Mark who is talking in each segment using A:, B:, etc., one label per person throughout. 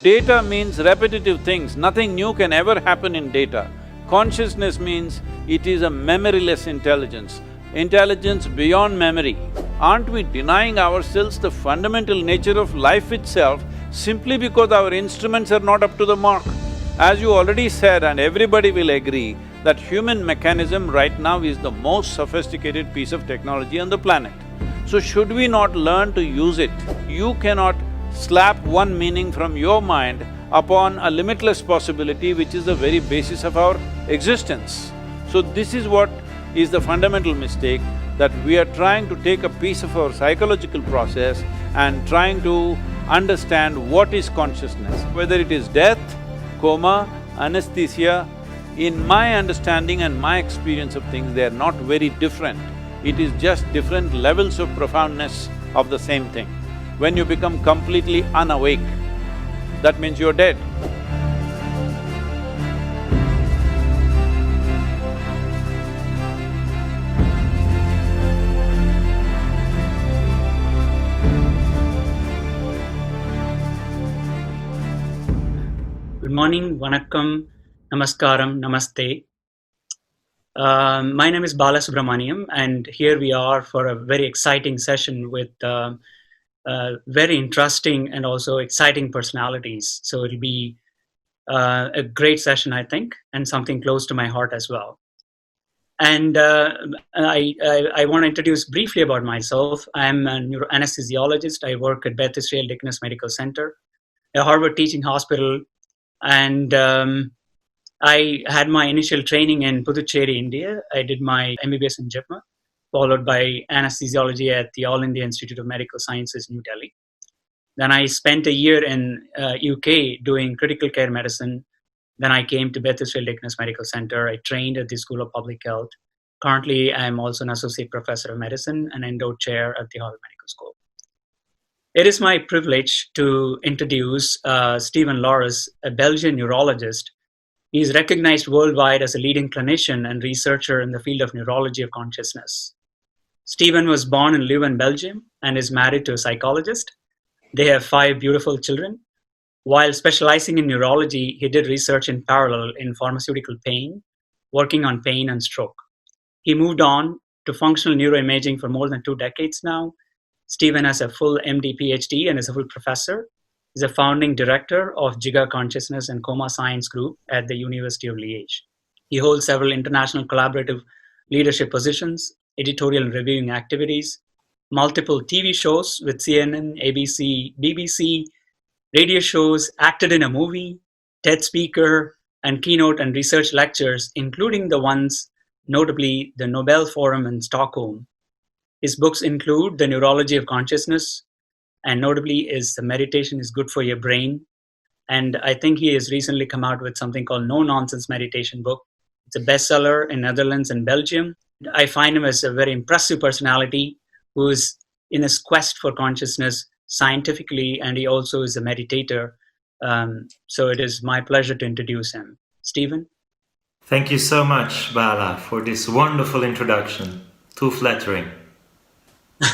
A: Data means repetitive things, nothing new can ever happen in data. Consciousness means it is a memoryless intelligence, intelligence beyond memory. Aren't we denying ourselves the fundamental nature of life itself simply because our instruments are not up to the mark? As you already said, and everybody will agree, that human mechanism right now is the most sophisticated piece of technology on the planet. So should we not learn to use it? You cannot slap one meaning from your mind upon a limitless possibility which is the very basis of our existence. So this is what is the fundamental mistake, that we are trying to take a piece of our psychological process and trying to understand what is consciousness, whether it is death, coma, anesthesia. In my understanding and my experience of things, they are not very different. It is just different levels of profoundness of the same thing. When you become completely unawake, that means you're dead.
B: Good morning, vanakkam, namaskaram, namaste. My name is Bala Subramaniam, and here we are for a very exciting session with very interesting and also exciting personalities. So it'll be a great session, I think, and something close to my heart as well. And I want to introduce briefly about myself. I'm a neuroanesthesiologist. I work at Beth Israel Deaconess Medical Center, a Harvard teaching hospital, and I had my initial training in Puducherry, India. I did my MBBS in JIPMA, followed by anesthesiology at the All India Institute of Medical Sciences, New Delhi. Then I spent a year in UK doing critical care medicine. Then I came to Beth Israel Deaconess Medical Center. I trained at the School of Public Health. Currently, I'm also an associate professor of medicine and endo chair at the Harvard Medical School. It is my privilege to introduce Stephen Laureys, a Belgian neurologist. He is recognized worldwide as a leading clinician and researcher in the field of neurology of consciousness. Stephen was born in Leuven, Belgium, and is married to a psychologist. They have 5 beautiful children. While specializing in neurology, he did research in parallel in pharmaceutical pain, working on pain and stroke. He moved on to functional neuroimaging for more than 2 decades now. Stephen has a full MD PhD and is a full professor. He's a founding director of Jaggi Consciousness and Coma Science Group at the University of Liège. He holds several international collaborative leadership positions, editorial and reviewing activities, multiple TV shows with CNN, ABC, BBC, radio shows, acted in a movie, TED speaker, and keynote and research lectures, including the ones, notably the Nobel Forum in Stockholm. His books include The Neurology of Consciousness, and notably is The Meditation is Good for Your Brain. And I think he has recently come out with something called No Nonsense Meditation book. It's a bestseller in Netherlands and Belgium. I find him as a very impressive personality who is in his quest for consciousness scientifically, and he also is a meditator. So it is my pleasure to introduce him. Stephen?
C: Thank you so much, Bala, for this wonderful introduction. Too flattering.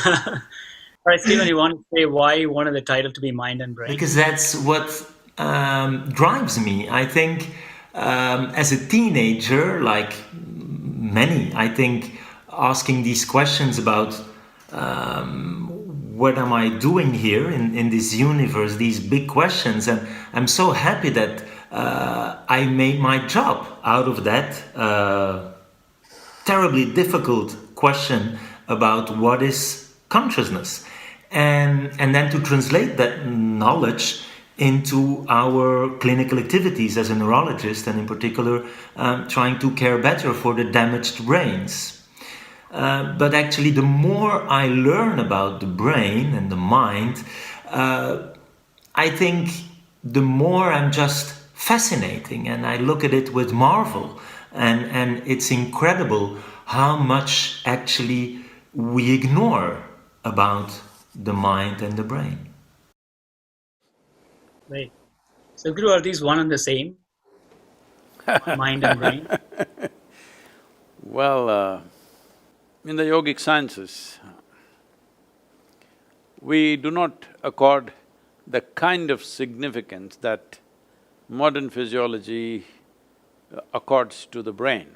B: All right, Stephen, you want to say why you wanted the title to be Mind and Brain?
C: Because that's what drives me. I think as a teenager, like many, I think asking these questions about what am I doing here in this universe, these big questions. And I'm so happy that I made my job out of that terribly difficult question about what is consciousness. And then to translate that knowledge into our clinical activities as a neurologist, and in particular trying to care better for the damaged brains. But actually, the more I learn about the brain and the mind, I think the more I'm just fascinating, and I look at it with marvel. And it's incredible how much actually we ignore about the mind and the brain.
B: Right. So, Guru, are these one and the same? Mind and brain?
A: Well, in the yogic sciences, we do not accord the kind of significance that modern physiology accords to the brain.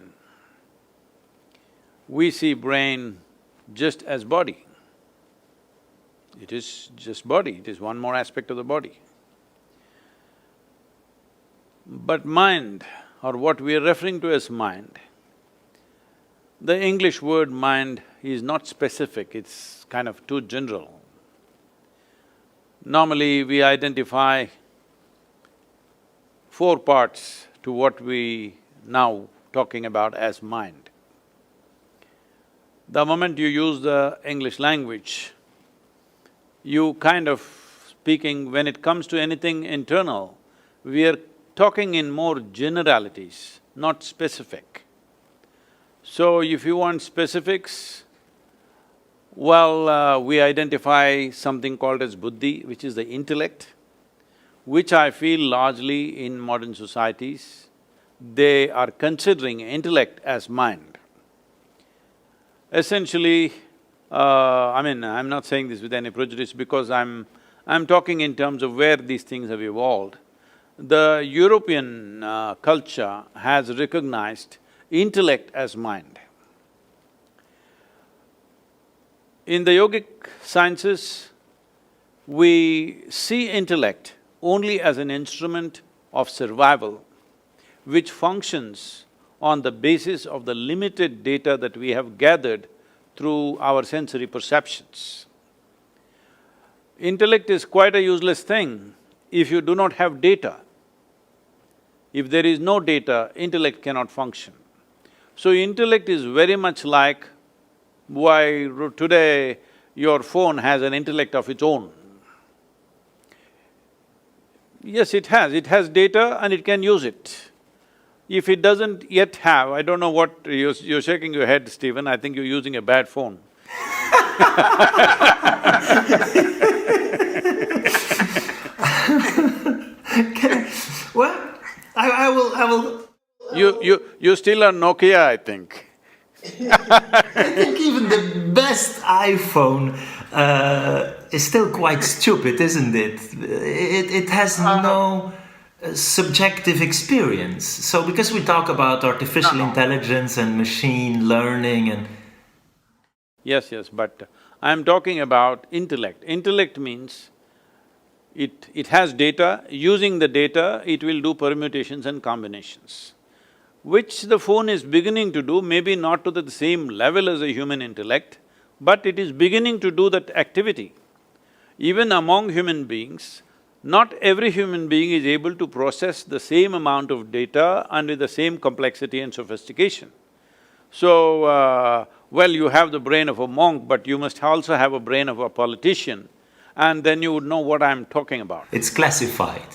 A: We see brain just as body. It is just body, it is one more aspect of the body. But mind, or what we are referring to as mind, the English word mind is not specific, it's kind of too general. Normally, we identify four parts to what we now talking about as mind. The moment you use the English language, you kind of speaking, when it comes to anything internal, we are talking in more generalities, not specific. So if you want specifics, well, we identify something called as buddhi, which is the intellect, which I feel largely in modern societies, they are considering intellect as mind. Essentially, I'm not saying this with any prejudice because I'm talking in terms of where these things have evolved. The European culture has recognized intellect as mind. In the yogic sciences, we see intellect only as an instrument of survival, which functions on the basis of the limited data that we have gathered through our sensory perceptions. Intellect is quite a useless thing if you do not have data. If there is no data, intellect cannot function. So intellect is very much like why today your phone has an intellect of its own. Yes, it has data and it can use it. If it doesn't yet have, I don't know what… you're shaking your head, Stephen, I think you're using a bad phone.
C: Well, I will…
A: You still are Nokia, I think.
C: I think even the best iPhone is still quite stupid, isn't it? It has no subjective experience. So because we talk about artificial intelligence and machine learning and…
A: Yes, but I'm talking about intellect. Intellect means it has data, using the data, it will do permutations and combinations, which the phone is beginning to do, maybe not to the same level as a human intellect, but it is beginning to do that activity. Even among human beings, not every human being is able to process the same amount of data and with the same complexity and sophistication. So, well, you have the brain of a monk, but you must also have a brain of a politician, and then you would know what I'm talking about.
C: It's classified.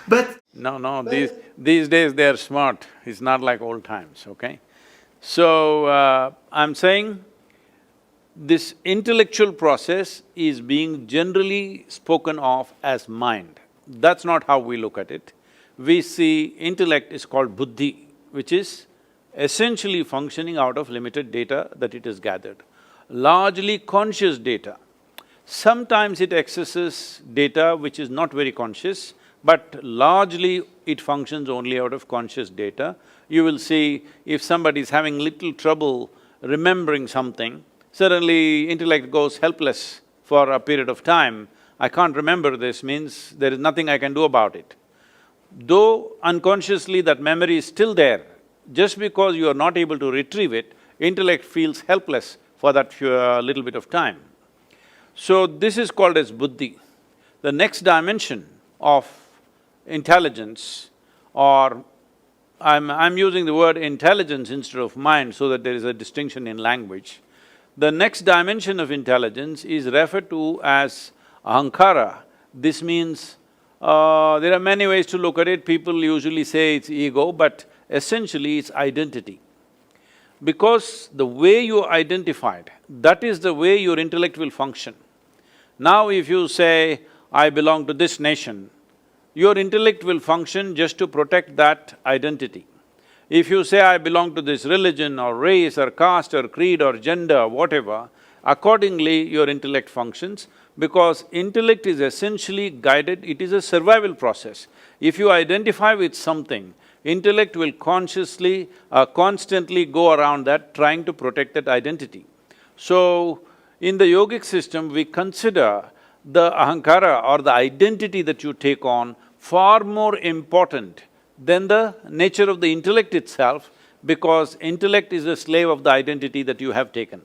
C: But…
A: No, these days they are smart, it's not like old times, okay? So, I'm saying this intellectual process is being generally spoken of as mind. That's not how we look at it. We see intellect is called buddhi, which is essentially functioning out of limited data that it has gathered. Largely conscious data. Sometimes it accesses data which is not very conscious, but largely it functions only out of conscious data. You will see if somebody is having little trouble remembering something, suddenly intellect goes helpless for a period of time. I can't remember this means there is nothing I can do about it. Though unconsciously that memory is still there, just because you are not able to retrieve it, intellect feels helpless for that little bit of time. So this is called as buddhi. The next dimension of intelligence, or I'm using the word intelligence instead of mind so that there is a distinction in language. The next dimension of intelligence is referred to as ahankara. This means, there are many ways to look at it, people usually say it's ego, but essentially it's identity. Because the way you are identified, that is the way your intellect will function. Now if you say, I belong to this nation, your intellect will function just to protect that identity. If you say, I belong to this religion or race or caste or creed or gender, whatever, Accordingly, your intellect functions, because intellect is essentially guided, it is a survival process. If you identify with something, intellect will consciously, constantly go around that, trying to protect that identity. So, in the yogic system, we consider the ahankara or the identity that you take on far more important than the nature of the intellect itself, because intellect is a slave of the identity that you have taken.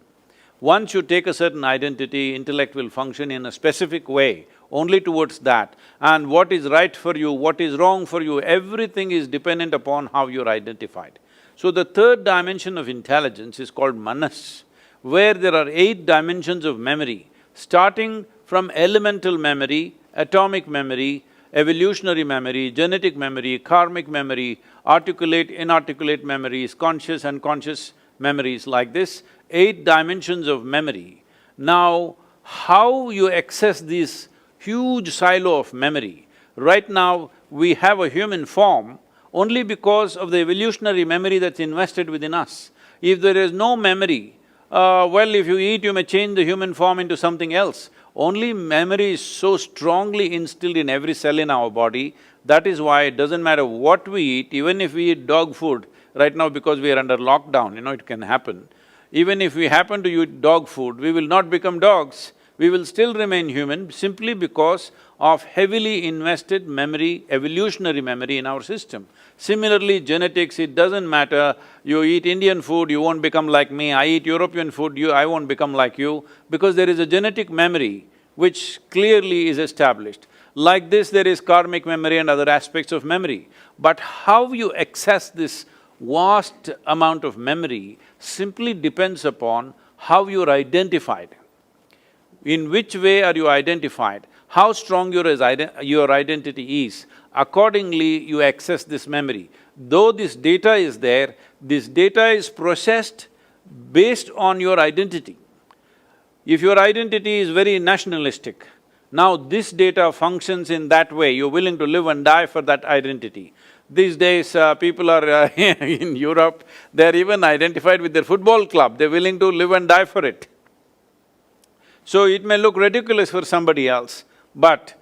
A: Once you take a certain identity, intellect will function in a specific way, only towards that. And what is right for you, what is wrong for you, everything is dependent upon how you're identified. So the third dimension of intelligence is called manas, where there are 8 dimensions of memory, starting from elemental memory, atomic memory, evolutionary memory, genetic memory, karmic memory, articulate, inarticulate memories, conscious, unconscious memories, like this, 8 dimensions of memory. Now, how you access this huge silo of memory? Right now, we have a human form only because of the evolutionary memory that's invested within us. If there is no memory, well, if you eat, you may change the human form into something else. Only memory is so strongly instilled in every cell in our body, that is why it doesn't matter what we eat, even if we eat dog food, right now because we are under lockdown, it can happen. Even if we happen to eat dog food, we will not become dogs, we will still remain human simply because of heavily invested memory, evolutionary memory in our system. Similarly, genetics, it doesn't matter, you eat Indian food, you won't become like me, I eat European food, I won't become like you, because there is a genetic memory which clearly is established. Like this, there is karmic memory and other aspects of memory. But how you access this vast amount of memory simply depends upon how you're identified. In which way are you identified? How strong your identity is, accordingly you access this memory. Though this data is there, this data is processed based on your identity. If your identity is very nationalistic, now this data functions in that way, you're willing to live and die for that identity. These days, people are in Europe, they're even identified with their football club, they're willing to live and die for it. So it may look ridiculous for somebody else, but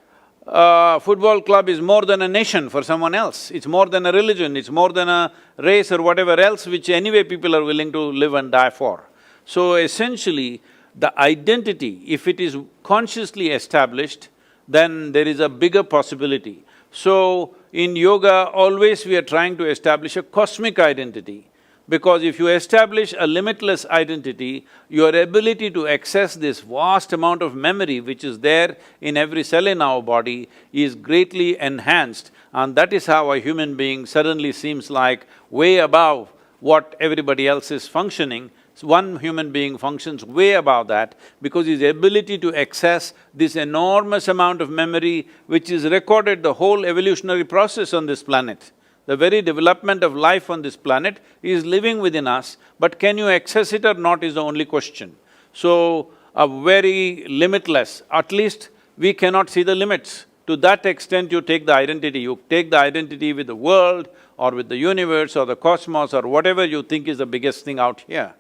A: football club is more than a nation for someone else, it's more than a religion, it's more than a race or whatever else which anyway people are willing to live and die for. So essentially, the identity, if it is consciously established, then there is a bigger possibility. So in yoga, always we are trying to establish a cosmic identity, because if you establish a limitless identity, your ability to access this vast amount of memory which is there in every cell in our body is greatly enhanced, and that is how a human being suddenly seems like way above what everybody else is functioning. So one human being functions way above that because his ability to access this enormous amount of memory which is recorded the whole evolutionary process on this planet. The very development of life on this planet is living within us, but can you access it or not is the only question. So, a very limitless, at least we cannot see the limits. To that extent you take the identity, you take the identity with the world or with the universe or the cosmos or whatever you think is the biggest thing out here.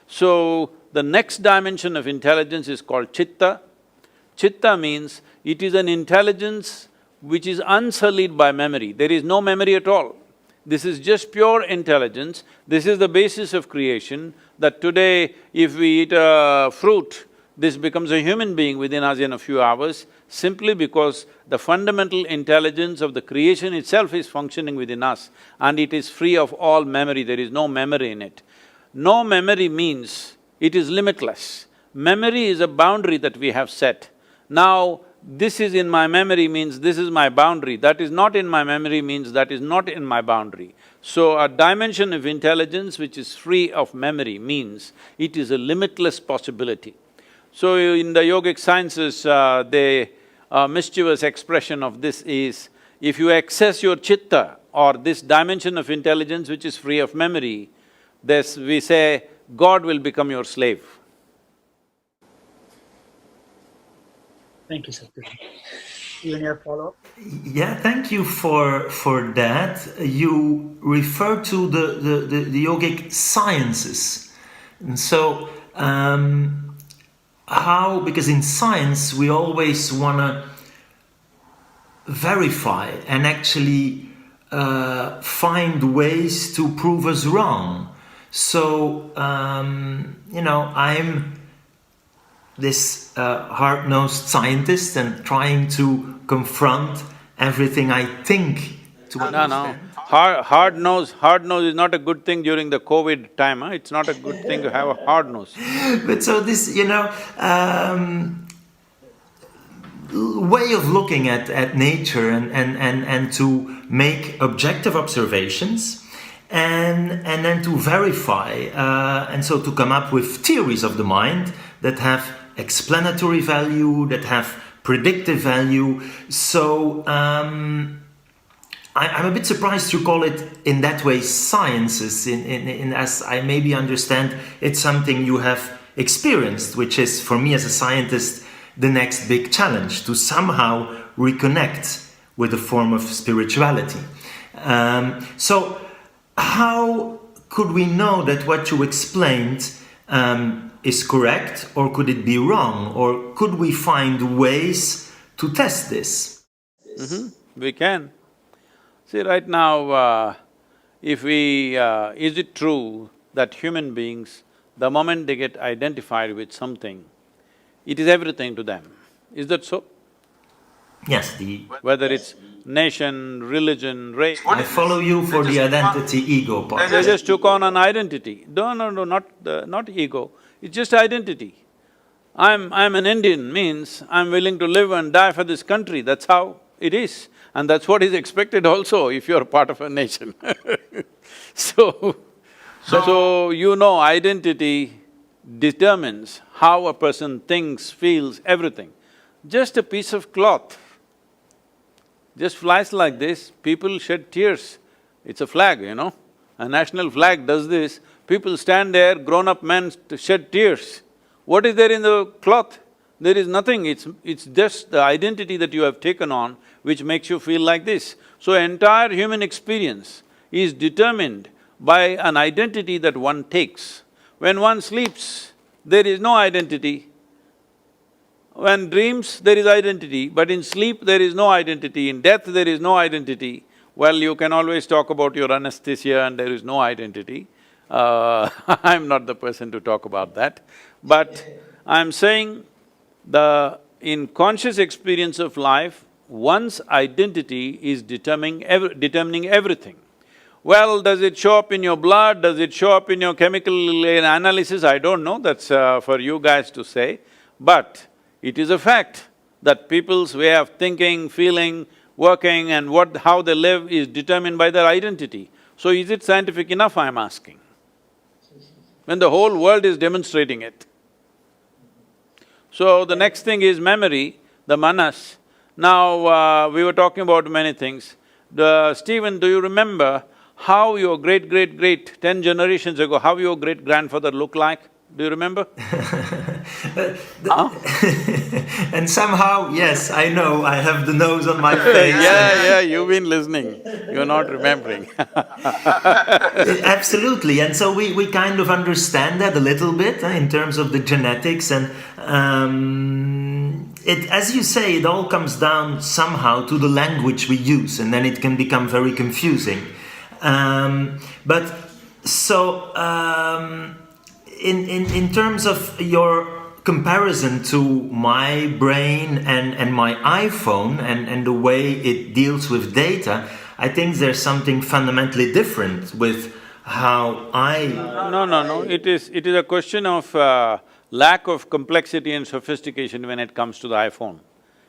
A: So, the next dimension of intelligence is called chitta. Chitta means it is an intelligence which is unsullied by memory, there is no memory at all. This is just pure intelligence, this is the basis of creation, that today if we eat a fruit, this becomes a human being within us in a few hours, simply because the fundamental intelligence of the creation itself is functioning within us and it is free of all memory, there is no memory in it. No memory means it is limitless. Memory is a boundary that we have set. Now, this is in my memory means this is my boundary, that is not in my memory means that is not in my boundary. So a dimension of intelligence which is free of memory means it is a limitless possibility. So in the yogic sciences, the mischievous expression of this is, if you access your chitta or this dimension of intelligence which is free of memory, this we say, God will become your slave.
B: Thank you, Sadhguru. You any follow-up?
C: Yeah, thank you for that. You refer to the yogic sciences. And so how, because in science we always want to verify and actually find ways to prove us wrong. So, I'm this hard-nosed scientist and trying to confront everything I think to understand.
A: Hard nose is not a good thing during the COVID time, huh? It's not a good thing to have a hard nose.
C: But so this, way of looking at nature and to make objective observations and then to verify and so to come up with theories of the mind that have explanatory value, that have predictive value. So I'm a bit surprised you call it in that way sciences, in as I maybe understand it's something you have experienced, which is for me as a scientist the next big challenge, to somehow reconnect with a form of spirituality. So how could we know that what you explained is correct, or could it be wrong, or could we find ways to test this?
A: We can. See, right now, is it true that human beings, the moment they get identified with something, it is everything to them? Is that so?
C: Yes,
A: Whether it's nation, religion, race…
C: I follow you for the identity ego part.
A: They just took on an identity. No, not ego, it's just identity. I'm an Indian means I'm willing to live and die for this country, that's how it is. And that's what is expected also if you're part of a nation. So identity determines how a person thinks, feels, everything. Just a piece of cloth just flies like this, people shed tears. It's a flag, a national flag does this, people stand there, grown-up men shed tears. What is there in the cloth? There is nothing, it's just the identity that you have taken on which makes you feel like this. So entire human experience is determined by an identity that one takes. When one sleeps, there is no identity. When dreams, there is identity, but in sleep there is no identity, in death there is no identity. Well, you can always talk about your anesthesia and there is no identity. I'm not the person to talk about that. But I'm saying in conscious experience of life, one's identity is determining everything. Well, does it show up in your blood, does it show up in your chemical analysis? I don't know, that's for you guys to say. But it is a fact that people's way of thinking, feeling, working and how they live is determined by their identity. So is it scientific enough, I'm asking? When the whole world is demonstrating it. So the next thing is memory, the manas. Now, we were talking about many things. Stephen, do you remember how your great-great-great 10 generations ago, how your great-grandfather looked like? Do you remember?
C: And somehow, yes, I know, I have the nose on my face.
A: Yeah, you've been listening, you're not remembering.
C: Absolutely, and so we kind of understand that a little bit in terms of the genetics, and as you say, it all comes down somehow to the language we use, and then it can become very confusing. In terms of your comparison to my brain and my iPhone and the way it deals with data, I think there's something fundamentally different with how I…
A: No, it is a question of lack of complexity and sophistication when it comes to the iPhone.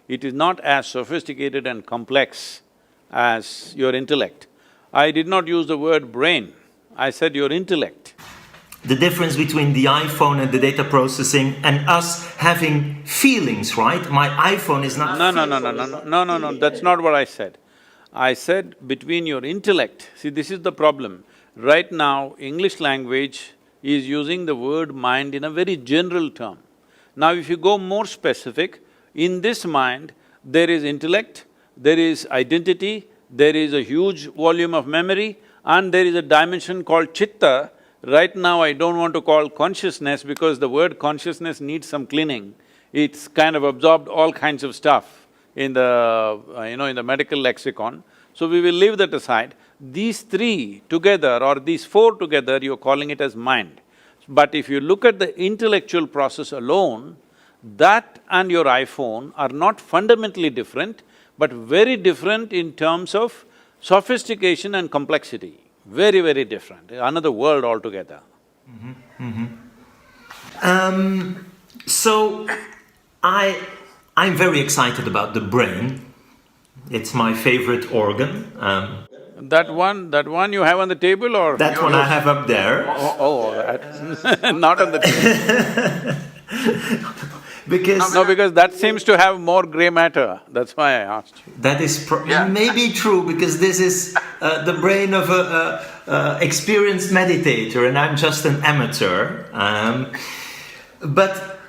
A: It is not as sophisticated and complex as your intellect. I did not use the word brain, I said your intellect.
C: The difference between the iPhone and the data processing and us having feelings, right? My iPhone is not…
A: No, that's not what I said. I said between your intellect, see this is the problem. Right now, English language is using the word mind in a very general term. Now if you go more specific, in this mind, there is intellect, there is identity, there is a huge volume of memory, and there is a dimension called chitta. Right now I don't want to call consciousness because the word consciousness needs some cleaning. It's kind of absorbed all kinds of stuff in the, in the medical lexicon. So we will leave that aside. These three together or these four together, you're calling it as mind. But if you look at the intellectual process alone, that and your iPhone are not fundamentally different, but very different in terms of sophistication and complexity. Very, very different, another world altogether.
C: So, I'm very excited about the brain. It's my favorite organ.
A: That one you have on the table or?
C: That one I have up there.
A: That not on the table.
C: Because…
A: No, because that seems to have more grey matter, that's why I asked you.
C: That is maybe true, because this is the brain of a experienced meditator and I'm just an amateur. But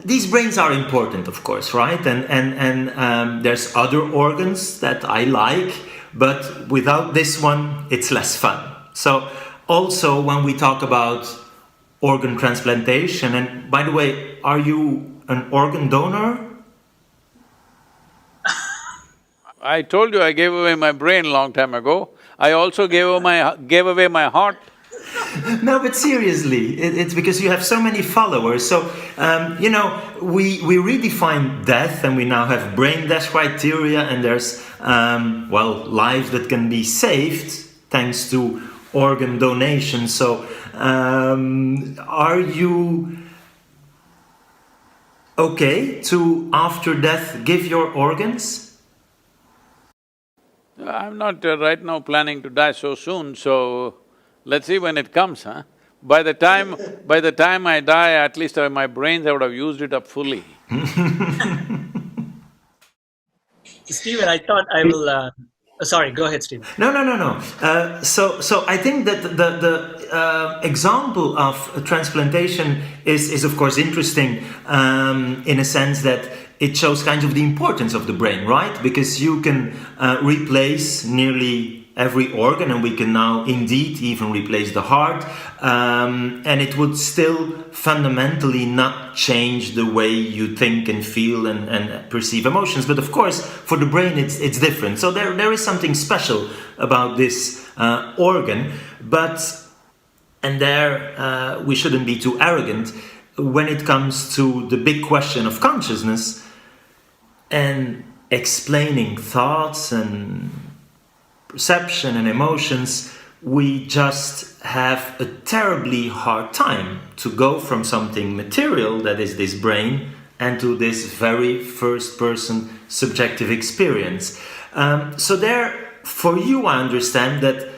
C: these brains are important, of course, right? And there's other organs that I like, but without this one, it's less fun. So also when we talk about organ transplantation, and by the way, are you an organ donor?
A: I told you I gave away my brain long time ago. I also gave away my heart.
C: No, but seriously, it's because you have so many followers. So, we redefine death and we now have brain death criteria, and there's, lives that can be saved thanks to organ donation. So, are you okay to, after death, give your organs?
A: I'm not right now planning to die so soon, so let's see when it comes, huh? By the time I die, at least my brains, I would have used it up fully.
B: Stephen, I thought I will… sorry, go ahead, Stephen.
C: No. So I think that the example of transplantation is of course interesting in a sense that it shows kind of the importance of the brain, right? Because you can replace nearly every organ, and we can now indeed even replace the heart, and it would still fundamentally not change the way you think and feel and perceive emotions. But of course, for the brain, it's different. So there is something special about this organ, and there we shouldn't be too arrogant when it comes to the big question of consciousness and explaining thoughts and perception and emotions. We just have a terribly hard time to go from something material, that is this brain, and to this very first-person subjective experience. So there, for you, I understand that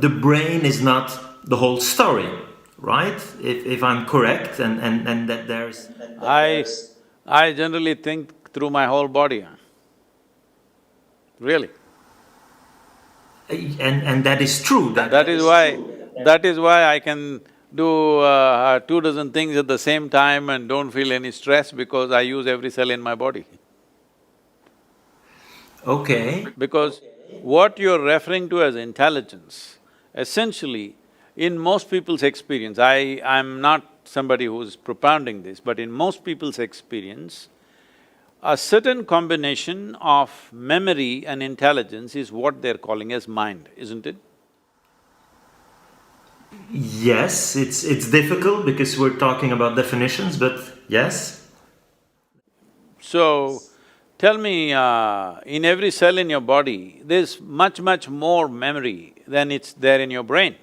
C: the brain is not the whole story, right? If I'm correct, and that there's…
A: I generally think through my whole body, really.
C: And that is true.
A: That is why I can do 2 dozen things at the same time and don't feel any stress, because I use every cell in my body.
C: Okay.
A: Because what you're referring to as intelligence, essentially, in most people's experience, I'm not somebody who's propounding this, but in most people's experience, a certain combination of memory and intelligence is what they're calling as mind, isn't it?
C: Yes, it's difficult because we're talking about definitions, but yes.
A: So, tell me, in every cell in your body, there's much more memory than it's there in your brain.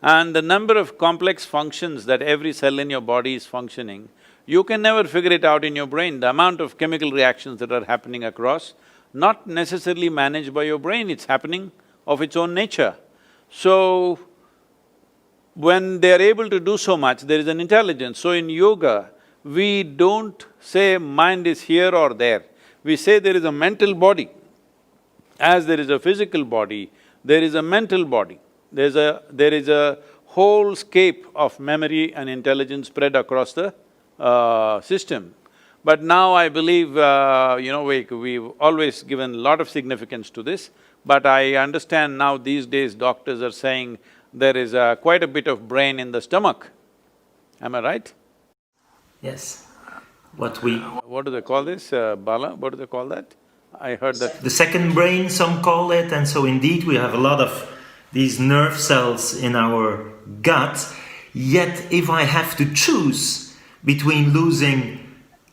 A: And the number of complex functions that every cell in your body is functioning, you can never figure it out in your brain. The amount of chemical reactions that are happening across, not necessarily managed by your brain, it's happening of its own nature. So, when they're able to do so much, there is an intelligence. So in yoga, we don't say mind is here or there. We say there is a mental body. As there is a physical body, there is a mental body. There is a whole scape of memory and intelligence spread across the system. But now I believe, we've always given a lot of significance to this, but I understand now these days doctors are saying there is quite a bit of brain in the stomach. Am I right?
C: Yes.
A: What do they call this, Bala? What do they call that? I heard that…
C: The second brain, some call it, and so indeed we have a lot of these nerve cells in our gut. Yet if I have to choose between losing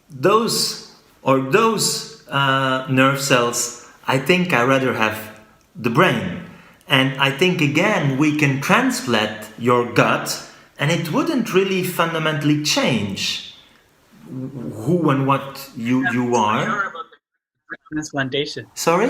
C: those or those nerve cells, I think I rather have the brain. And I think again we can transplant your gut and it wouldn't really fundamentally change who and what you are.
B: Transplantation.
C: Sorry?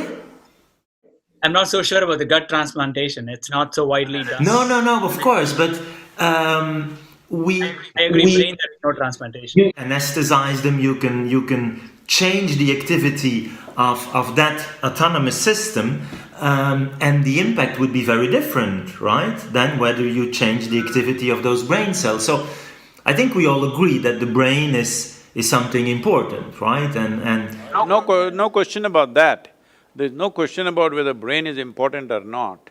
B: I'm not so sure about the gut transplantation. It's not so widely done.
C: No, of course, but
B: I agree. Brain, there is no transplantation.
C: You anesthetize them. You can change the activity of that autonomous system, and the impact would be very different, right? Than whether you change the activity of those brain cells. So, I think we all agree that the brain is something important, right? And
A: no question about that. There's no question about whether brain is important or not.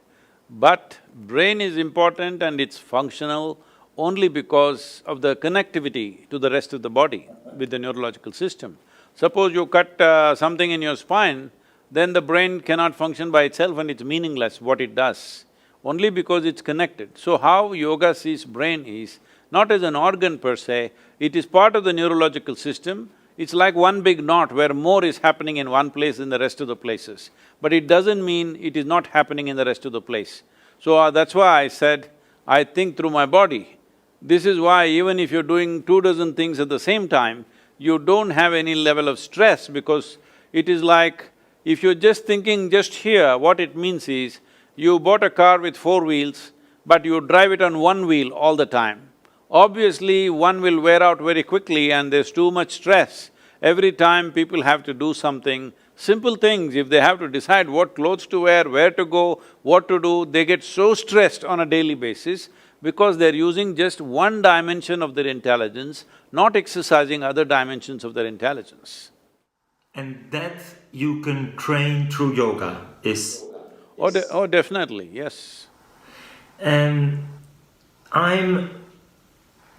A: But brain is important and it's functional only because of the connectivity to the rest of the body with the neurological system. Suppose you cut something in your spine, then the brain cannot function by itself and it's meaningless what it does, only because it's connected. So how yoga sees brain is not as an organ per se, it is part of the neurological system. It's like one big knot where more is happening in one place than the rest of the places. But it doesn't mean it is not happening in the rest of the place. So that's why I said, I think through my body. This is why even if you're doing 24 things at the same time, you don't have any level of stress because it is like, if you're just thinking just here, what it means is, you bought a car with 4 wheels, but you drive it on 1 wheel all the time. Obviously, one will wear out very quickly and there's too much stress. Every time people have to do something, simple things, if they have to decide what clothes to wear, where to go, what to do, they get so stressed on a daily basis because they're using just one dimension of their intelligence, not exercising other dimensions of their intelligence.
C: And that you can train through yoga is…
A: Oh, definitely, yes.
C: And I'm,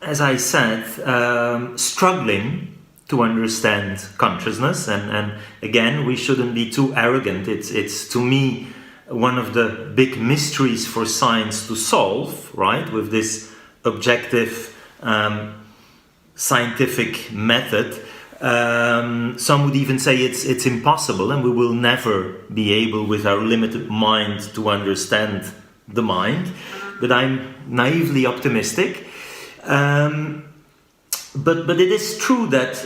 C: as I said, struggling to understand consciousness, and again, we shouldn't be too arrogant. It's to me one of the big mysteries for science to solve, right? With this objective scientific method. Some would even say it's impossible, and we will never be able, with our limited mind, to understand the mind. But I'm naively optimistic. But it is true that,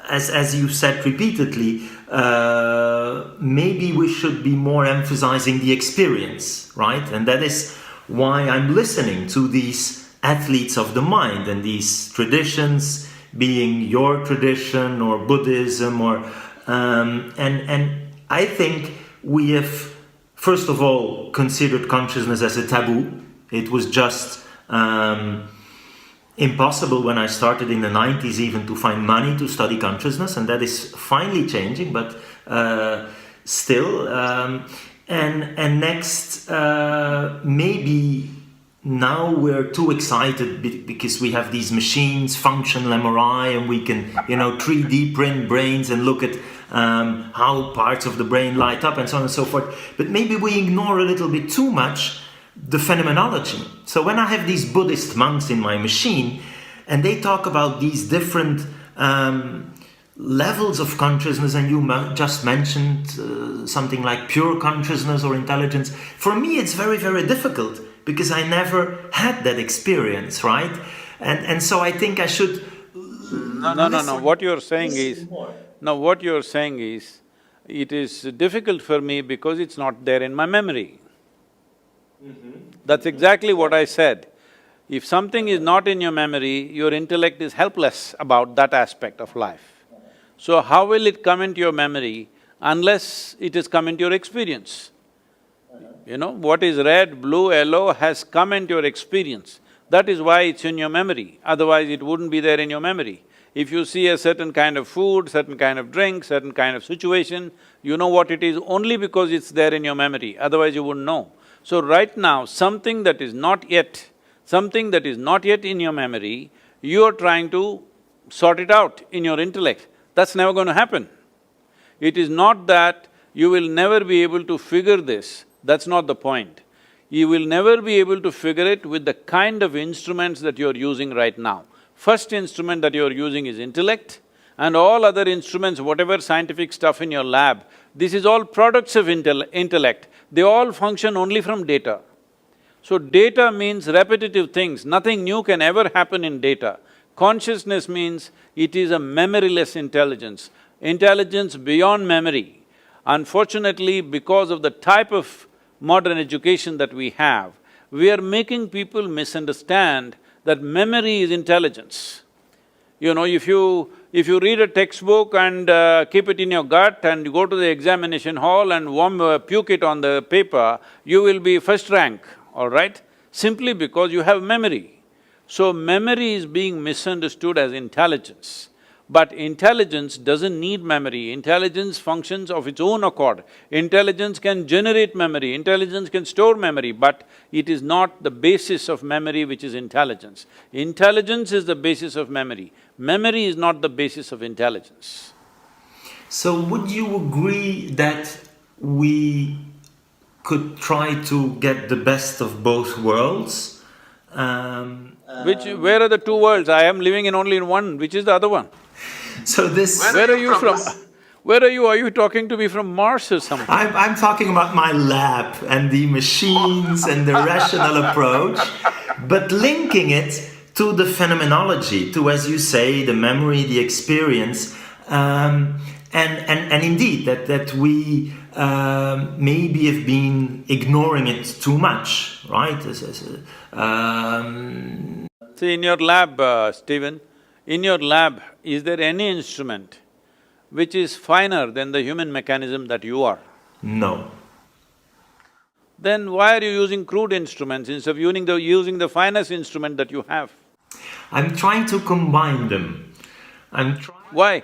C: as you said repeatedly, maybe we should be more emphasizing the experience, right? And that is why I'm listening to these athletes of the mind and these traditions, being your tradition or Buddhism or… and I think we have, first of all, considered consciousness as a taboo. It was just impossible when I started in the 90s even to find money to study consciousness, and that is finally changing, but still. And next, maybe now we're too excited because we have these machines, functional MRI, and we can, 3D print brains and look at how parts of the brain light up and so on and so forth. But maybe we ignore a little bit too much the phenomenology. So when I have these Buddhist monks in my machine and they talk about these different levels of consciousness, and you just mentioned something like pure consciousness or intelligence, for me it's very, very difficult because I never had that experience, right? And so I think I should…
A: No, what you're saying is… No, what you're saying is, it is difficult for me because it's not there in my memory. That's exactly what I said. If something is not in your memory, your intellect is helpless about that aspect of life. So how will it come into your memory unless it has come into your experience? What is red, blue, yellow has come into your experience. That is why it's in your memory, otherwise it wouldn't be there in your memory. If you see a certain kind of food, certain kind of drink, certain kind of situation, you know what it is only because it's there in your memory, otherwise you wouldn't know. So right now, something that is not yet in your memory, you are trying to sort it out in your intellect. That's never going to happen. It is not that you will never be able to figure this, that's not the point. You will never be able to figure it with the kind of instruments that you're using right now. First instrument that you're using is intellect, and all other instruments, whatever scientific stuff in your lab, this is all products of intellect. They all function only from data. So data means repetitive things, nothing new can ever happen in data. Consciousness means it is a memoryless intelligence, intelligence beyond memory. Unfortunately, because of the type of modern education that we have, we are making people misunderstand that memory is intelligence. You know, if you read a textbook and keep it in your gut and you go to the examination hall and puke it on the paper, you will be first rank, all right? Simply because you have memory. So memory is being misunderstood as intelligence. But intelligence doesn't need memory, intelligence functions of its own accord. Intelligence can generate memory, intelligence can store memory, but it is not the basis of memory which is intelligence. Intelligence is the basis of memory. Memory is not the basis of intelligence.
C: So would you agree that we could try to get the best of both worlds?
A: Where are the two worlds? I am living in only in one, which is the other one?
C: So this…
A: Where are you from? Where are you? Are you talking to me from Mars or something?
C: I'm talking about my lab and the machines and the rational approach, but linking it to the phenomenology, to, as you say, the memory, the experience, and indeed that we maybe have been ignoring it too much, right?
A: See, in your lab, Stephen, in your lab, is there any instrument which is finer than the human mechanism that you are?
C: No.
A: Then why are you using crude instruments instead of using the finest instrument that you have?
C: I'm trying to combine them.
A: Why?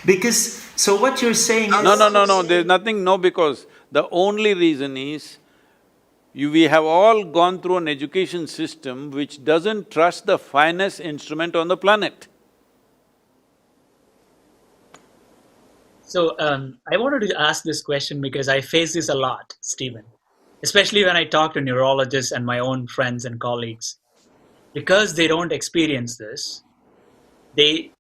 C: Because… so what you're saying is…
A: No, there's nothing no because. The only reason is, we have all gone through an education system which doesn't trust the finest instrument on the planet.
B: So, I wanted to ask this question because I face this a lot, Stephen, especially when I talk to neurologists and my own friends and colleagues. Because they don't experience this, they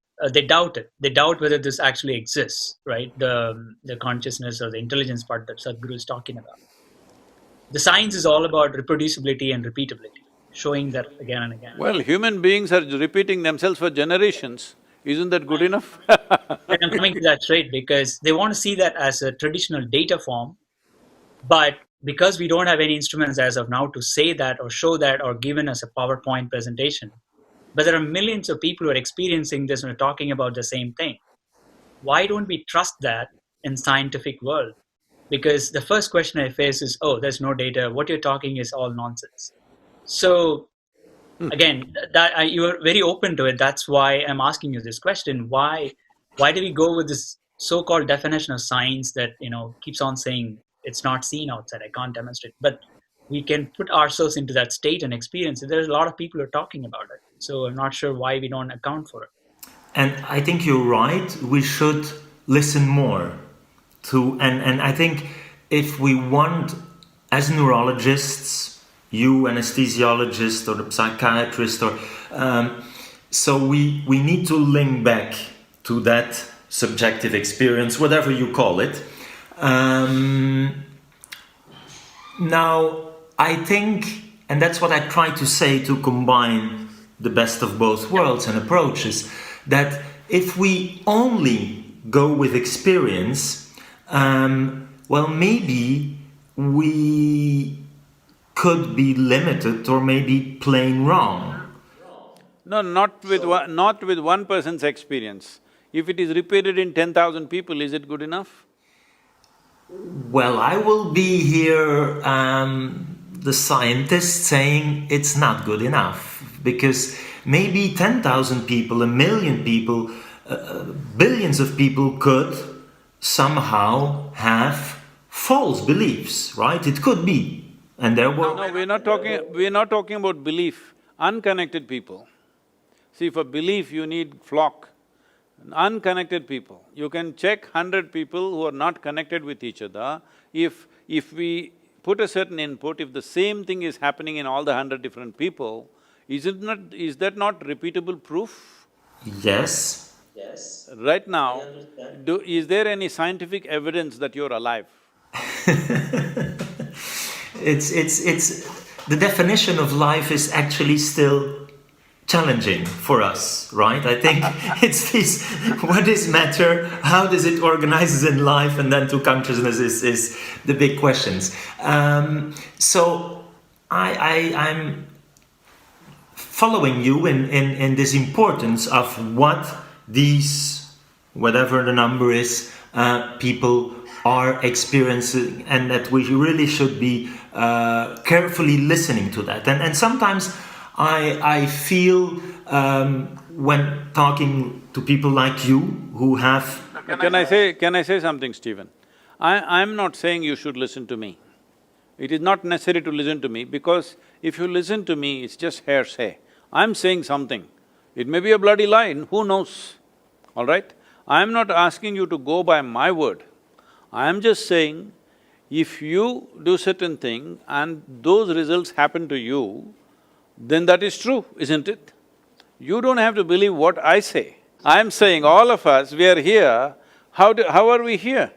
B: doubt it. They doubt whether this actually exists, right? The consciousness or the intelligence part that Sadhguru is talking about. The science is all about reproducibility and repeatability, showing that again and again.
A: Well, human beings are repeating themselves for generations. Isn't that good enough?
B: And I'm coming to that straight because they want to see that as a traditional data form, but because we don't have any instruments as of now to say that or show that or given us a PowerPoint presentation, but there are millions of people who are experiencing this and are talking about the same thing. Why don't we trust that in scientific world? Because the first question I face is, oh, there's no data, what you're talking is all nonsense. So again, you are very open to it, that's why I'm asking you this question. Why do we go with this so-called definition of science that, keeps on saying it's not seen outside, I can't demonstrate, but we can put ourselves into that state and experience it. There's a lot of people who are talking about it, so I'm not sure why we don't account for it.
C: And I think you're right, we should listen more to… and I think if we want, as neurologists, you anesthesiologist or the psychiatrist, or so we need to link back to that subjective experience, whatever you call it. Now, I think, and that's what I try to say to combine the best of both worlds and approaches, that if we only go with experience, well, maybe we could be limited or maybe plain wrong.
A: No, not with one person's experience. If it is repeated in 10,000 people, is it good enough?
C: Well, I will be here, the scientist, saying it's not good enough, because maybe 10,000 people, 1 million people, billions of people could somehow have false beliefs, right? It could be. And there were…
A: No, we're not talking about belief, unconnected people. See, for belief you need flock. Unconnected people, you can check 100 people who are not connected with each other. If we put a certain input, if the same thing is happening in all the 100 different people, is that not repeatable proof?
C: Yes.
A: Right now, is there any scientific evidence that you're alive?
C: It's… the definition of life is actually still challenging for us, right? I think it's this, what is matter, how does it organize in life, and then to consciousness is the big questions. So I'm following you in this importance of what these, whatever the number is, people are experiencing, and that we really should be carefully listening to that. And sometimes I feel when talking to people like you who have…
A: Can I say something, Stephen? I'm not saying you should listen to me. It is not necessary to listen to me, because if you listen to me, it's just hearsay. I'm saying something. It may be a bloody lie, who knows, all right? I'm not asking you to go by my word. I am just saying, if you do certain thing and those results happen to you, then that is true, isn't it? You don't have to believe what I say. I'm saying all of us, we are here, how are we here?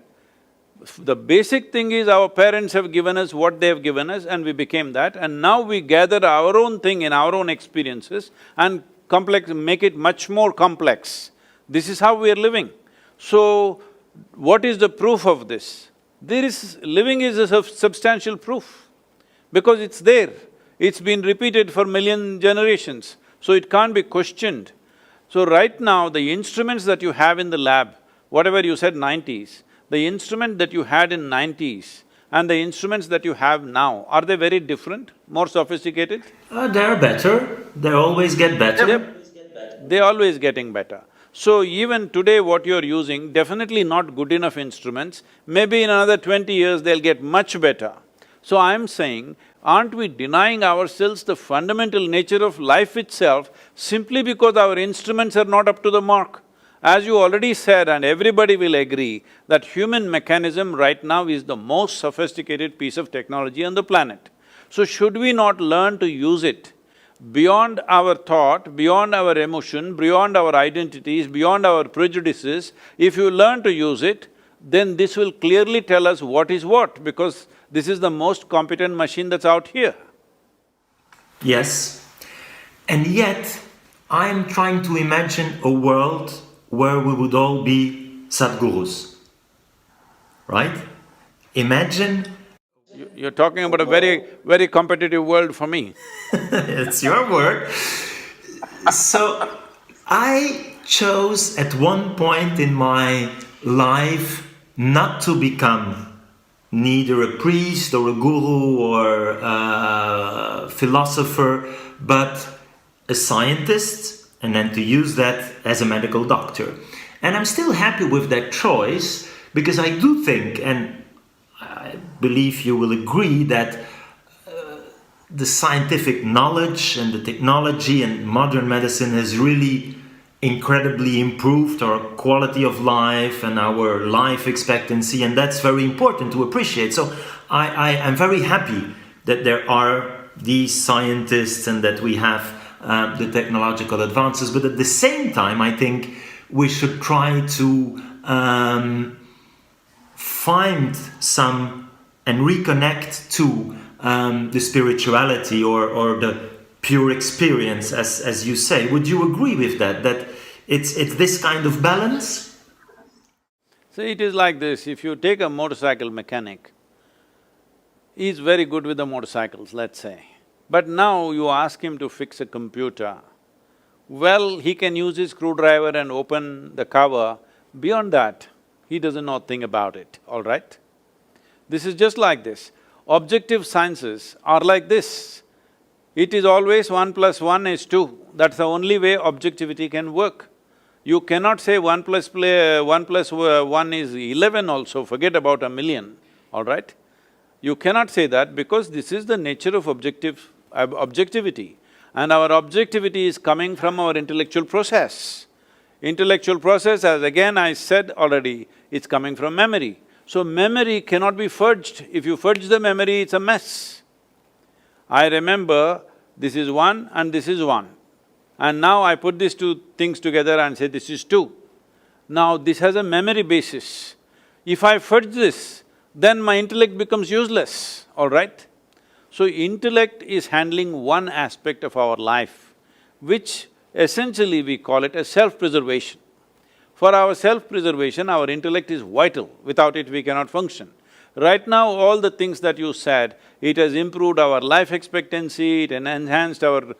A: The basic thing is our parents have given us what they have given us and we became that, and now we gather our own thing in our own experiences and make it much more complex. This is how we are living. So, what is the proof of this? Living is a substantial proof, because it's there. It's been repeated for million generations, so it can't be questioned. So right now, the instruments that you have in the lab, whatever you said 90s, the instrument that you had in 90s and the instruments that you have now, are they very different, more sophisticated?
C: They're better, they always get better.
A: They're always getting better. So even today what you're using, definitely not good enough instruments, maybe in another 20 years they'll get much better. So I'm saying, aren't we denying ourselves the fundamental nature of life itself simply because our instruments are not up to the mark? As you already said, and everybody will agree, that human mechanism right now is the most sophisticated piece of technology on the planet. So should we not learn to use it beyond our thought, beyond our emotion, beyond our identities, beyond our prejudices? If you learn to use it, then this will clearly tell us what is what, because this is the most competent machine that's out here.
C: Yes, and yet I'm trying to imagine a world where we would all be sadgurus, right? Imagine…
A: You're talking about a very competitive world for me.
C: It's your word. So, I chose at one point in my life not to become neither a priest or a guru or a philosopher, but a scientist, and then to use that as a medical doctor. And I'm still happy with that choice, because I do think, and I believe you will agree, that the scientific knowledge and the technology and modern medicine has really incredibly improved our quality of life and our life expectancy, and that's very important to appreciate. So I am very happy that there are these scientists and that we have the technological advances, but at the same time I think we should try to find some and reconnect to the spirituality or the pure experience, as you say. Would you agree with that, that it's this kind of balance?
A: See, it is like this, if you take a motorcycle mechanic, he's very good with the motorcycles, let's say. But now you ask him to fix a computer, well, he can use his screwdriver and open the cover. Beyond that, he doesn't know a thing about it, all right? This is just like this. Objective sciences are like this. It is always 1 + 1 is 2. That's the only way objectivity can work. You cannot say 1 + 1 is 11 also, forget about a million. all right? You cannot say that because this is the nature of objectivity. And our objectivity is coming from our intellectual process. Intellectual process, as again I said already, it's coming from memory. So memory cannot be fudged. If you fudge the memory, it's a mess. I remember this is one and this is one. And now I put these two things together and say this is two. Now this has a memory basis. If I fudge this, then my intellect becomes useless, all right? So intellect is handling one aspect of our life, which essentially we call it as self-preservation. For our self-preservation, our intellect is vital. Without it, we cannot function. Right now, all the things that you said, it has improved our life expectancy, it enhanced our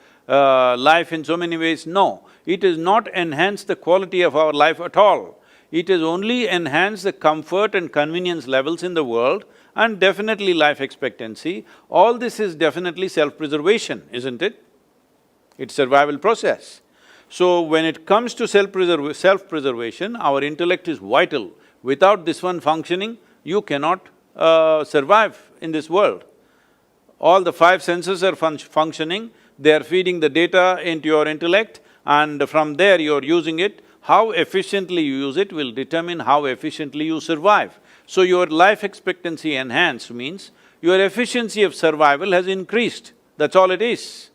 A: life in so many ways. No, it has not enhanced the quality of our life at all. It has only enhanced the comfort and convenience levels in the world and definitely life expectancy. All this is definitely self-preservation, isn't it? It's survival process. So when it comes to self-preservation, our intellect is vital. Without this one functioning, you cannot survive in this world. All the five senses are functioning, they are feeding the data into your intellect and from there you're using it. How efficiently you use it will determine how efficiently you survive. So your life expectancy enhanced means your efficiency of survival has increased, that's all it is.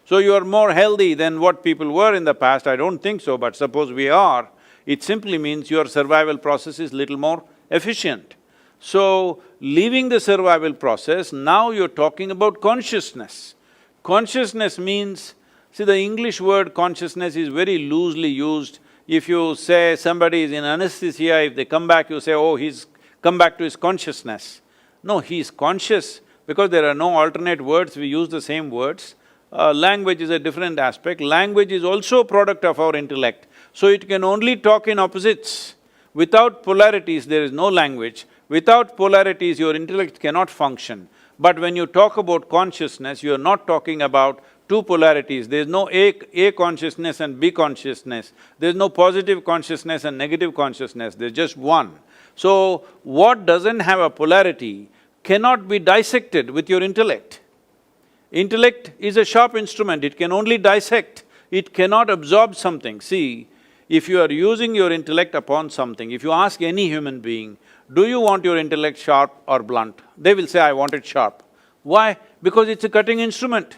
A: So you are more healthy than what people were in the past, I don't think so, but suppose we are, it simply means your survival process is little more efficient. So, leaving the survival process, now you're talking about consciousness. Consciousness means, see the English word consciousness is very loosely used. If you say somebody is in anesthesia, if they come back, you say, oh, he's come back to his consciousness. No, he's conscious because there are no alternate words, we use the same words. Language is a different aspect. Language is also a product of our intellect. So it can only talk in opposites. Without polarities, there is no language. Without polarities, your intellect cannot function. But when you talk about consciousness, you are not talking about two polarities. There is no A consciousness and B consciousness. There is no positive consciousness and negative consciousness, there's just one. So, what doesn't have a polarity cannot be dissected with your intellect. Intellect is a sharp instrument, it can only dissect, it cannot absorb something. See, if you are using your intellect upon something, if you ask any human being, do you want your intellect sharp or blunt? They will say, I want it sharp. Why? Because it's a cutting instrument.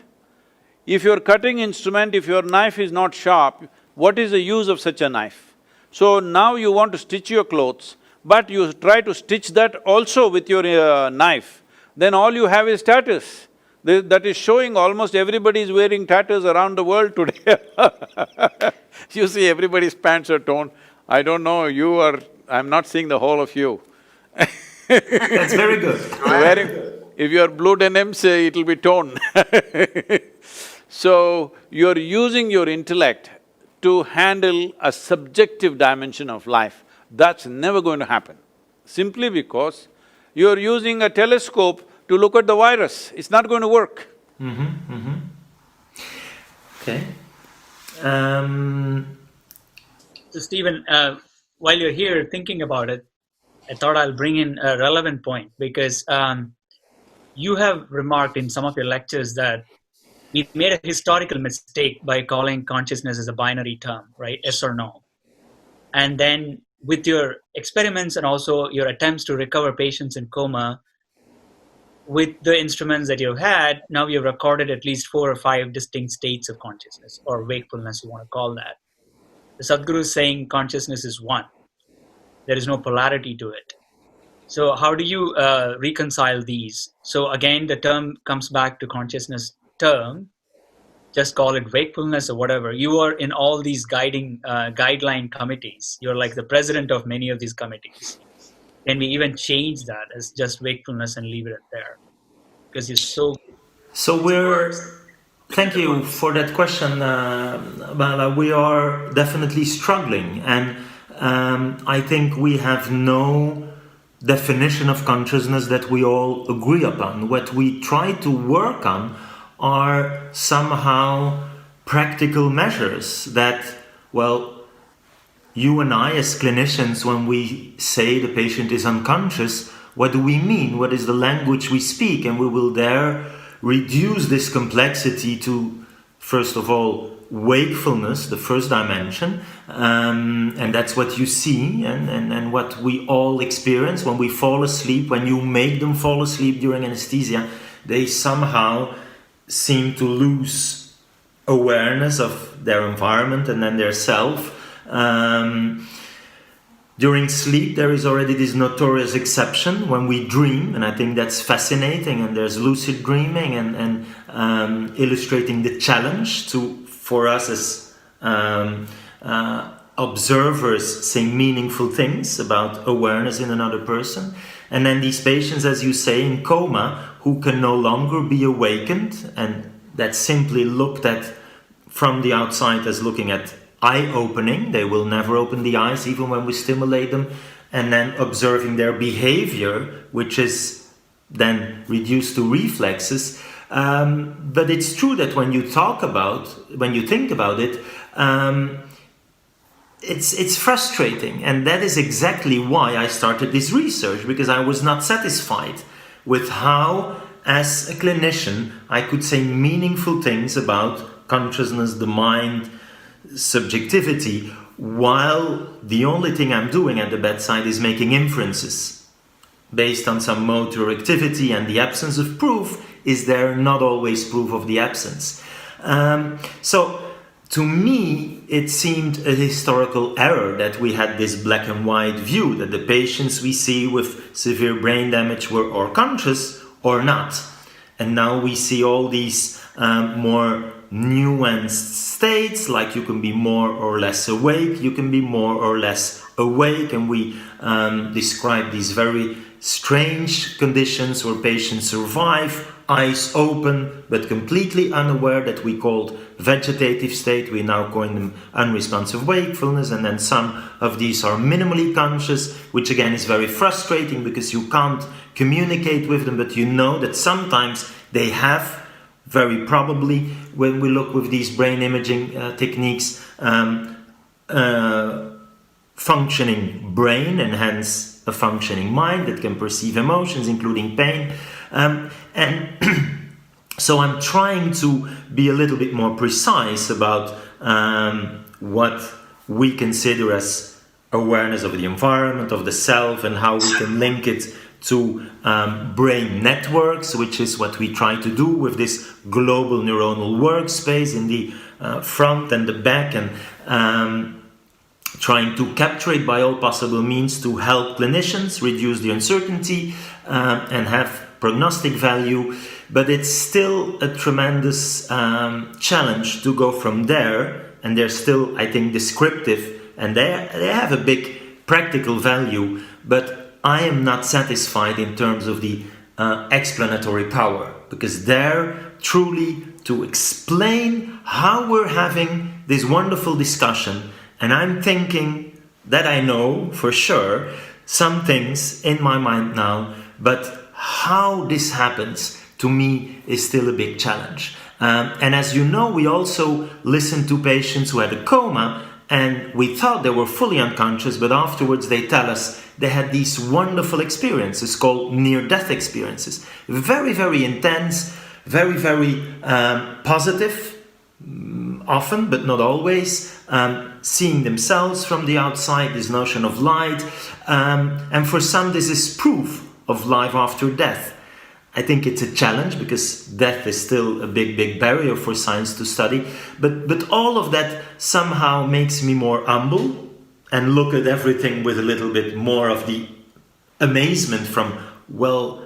A: If your cutting instrument, if your knife is not sharp, what is the use of such a knife? So now you want to stitch your clothes, but you try to stitch that also with your knife, then all you have is tatters. That is showing almost everybody is wearing tatters around the world today. You see everybody's pants are torn. I don't know, you are… I'm not seeing the whole of you.
C: That's very good.
A: If you are blue denims, it'll be torn. So, you're using your intellect to handle a subjective dimension of life. That's never going to happen. Simply because you're using a telescope to look at the virus, it's not going to work.
C: Okay.
B: So Stephen, while you're here thinking about it, I thought I'll bring in a relevant point because you have remarked in some of your lectures that we made a historical mistake by calling consciousness as a binary term, right? Yes or no. And then with your experiments and also your attempts to recover patients in coma, with the instruments that you've had, now you've recorded at least 4 or 5 distinct states of consciousness, or wakefulness, you want to call that. The Sadhguru is saying consciousness is one. There is no polarity to it. So how do you reconcile these? So again, the term comes back to consciousness term, just call it wakefulness or whatever. You are in all these guideline committees. You're like the president of many of these committees. Can we even change that as just wakefulness and leave it there? Because you're so…
C: Thank you for that question, Bala. We are definitely struggling, and I think we have no definition of consciousness that we all agree upon. What we try to work on are somehow practical measures that, well, you and I as clinicians, when we say the patient is unconscious, what do we mean, what is the language we speak, and we will there reduce this complexity to, first of all, wakefulness, the first dimension, and that's what you see and what we all experience when we fall asleep. When you make them fall asleep during anesthesia, they somehow seem to lose awareness of their environment and then their self. During sleep, there is already this notorious exception when we dream, and I think that's fascinating. And there's lucid dreaming and illustrating the challenge for us as observers, saying meaningful things about awareness in another person. And then these patients, as you say, in coma, who can no longer be awakened, and that's simply looked at from the outside as looking at eye-opening. They will never open the eyes even when we stimulate them, and then observing their behavior, which is then reduced to reflexes. But it's true that when you think about it, it's frustrating, and that is exactly why I started this research, because I was not satisfied with how, as a clinician, I could say meaningful things about consciousness, the mind, subjectivity, while the only thing I'm doing at the bedside is making inferences based on some motor activity, and the absence of proof is there, not always proof of the absence. So to me, it seemed a historical error that we had this black and white view, that the patients we see with severe brain damage were or conscious or not. And now we see all these more nuanced states, like you can be more or less awake, you can be more or less awake, and we describe these very strange conditions where patients survive, eyes open but completely unaware, that we called vegetative state. We now call them unresponsive wakefulness, and then some of these are minimally conscious, which again is very frustrating because you can't communicate with them, but you know that sometimes they have, very probably, when we look with these brain imaging techniques, functioning brain, and hence a functioning mind that can perceive emotions, including pain. And so I'm trying to be a little bit more precise about what we consider as awareness of the environment, of the self, and how we can link it to brain networks, which is what we try to do with this global neuronal workspace in the front and the back, and trying to capture it by all possible means to help clinicians reduce the uncertainty and have prognostic value. But it's still a tremendous challenge to go from there, and they're still, I think, descriptive, and they have a big practical value, but I am not satisfied in terms of the explanatory power, because they're truly to explain how we're having this wonderful discussion. And I'm thinking that I know for sure some things in my mind now, but how this happens to me is still a big challenge. And as you know, we also listened to patients who had a coma, and we thought they were fully unconscious, but afterwards they tell us they had these wonderful experiences called near-death experiences. Very, very intense, very, very positive, often, but not always, seeing themselves from the outside, this notion of light, and for some this is proof of life after death. I think it's a challenge because death is still a big, big barrier for science to study, but all of that somehow makes me more humble and look at everything with a little bit more of the amazement from, well,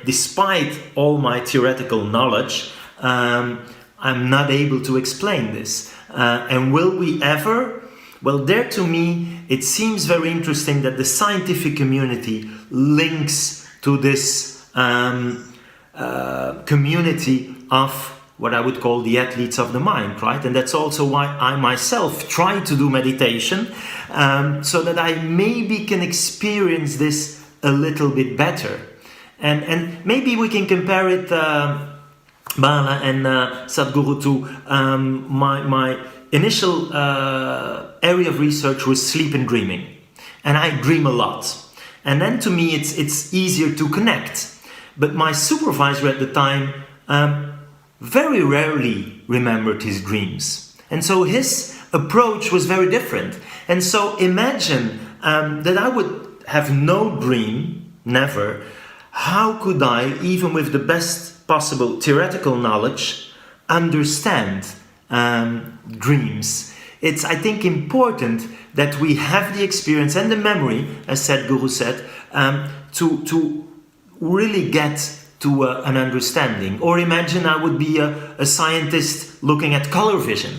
C: despite all my theoretical knowledge, I'm not able to explain this. And will we ever? Well, there to me, it seems very interesting that the scientific community links to this community of what I would call the athletes of the mind, right? And that's also why I myself try to do meditation, so that I maybe can experience this a little bit better. And maybe we can compare it, Bala and Sadhguru, to my initial area of research was sleep and dreaming. And I dream a lot. And then to me it's easier to connect. But my supervisor at the time very rarely remembered his dreams. And so his approach was very different. And so imagine that I would have no dream, never. How could I, even with the best possible theoretical knowledge, understand dreams? It's, I think, important that we have the experience and the memory, as Sadhguru said, to really get to an understanding. Or imagine I would be a scientist looking at color vision,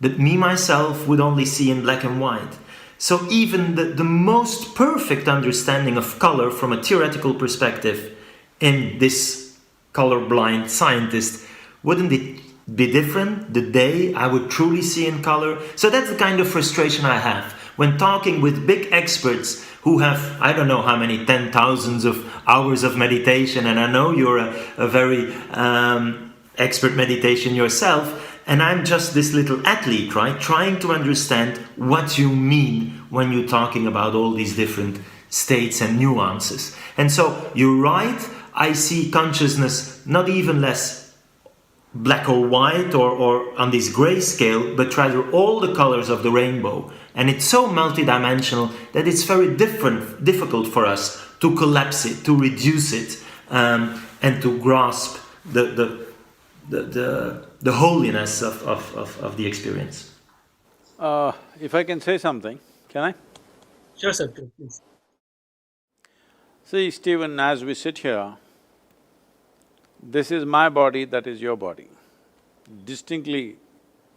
C: that me myself would only see in black and white. So even the most perfect understanding of color from a theoretical perspective in this colorblind scientist, wouldn't it be different the day I would truly see in color? So that's the kind of frustration I have when talking with big experts who have, I don't know how many 10,000s of hours of meditation, and I know you're a very expert meditation yourself, and I'm just this little athlete, right? Trying to understand what you mean when you're talking about all these different states and nuances. And so you're right, I see consciousness not even less black or white or on this gray scale, but rather all the colors of the rainbow. And it's so multidimensional that it's very difficult for us to collapse it, to reduce it, and to grasp the holiness of the experience.
A: If I can say something, can I?
B: Sure, Sadhguru, please.
A: See, Stephen, as we sit here, this is my body, that is your body, distinctly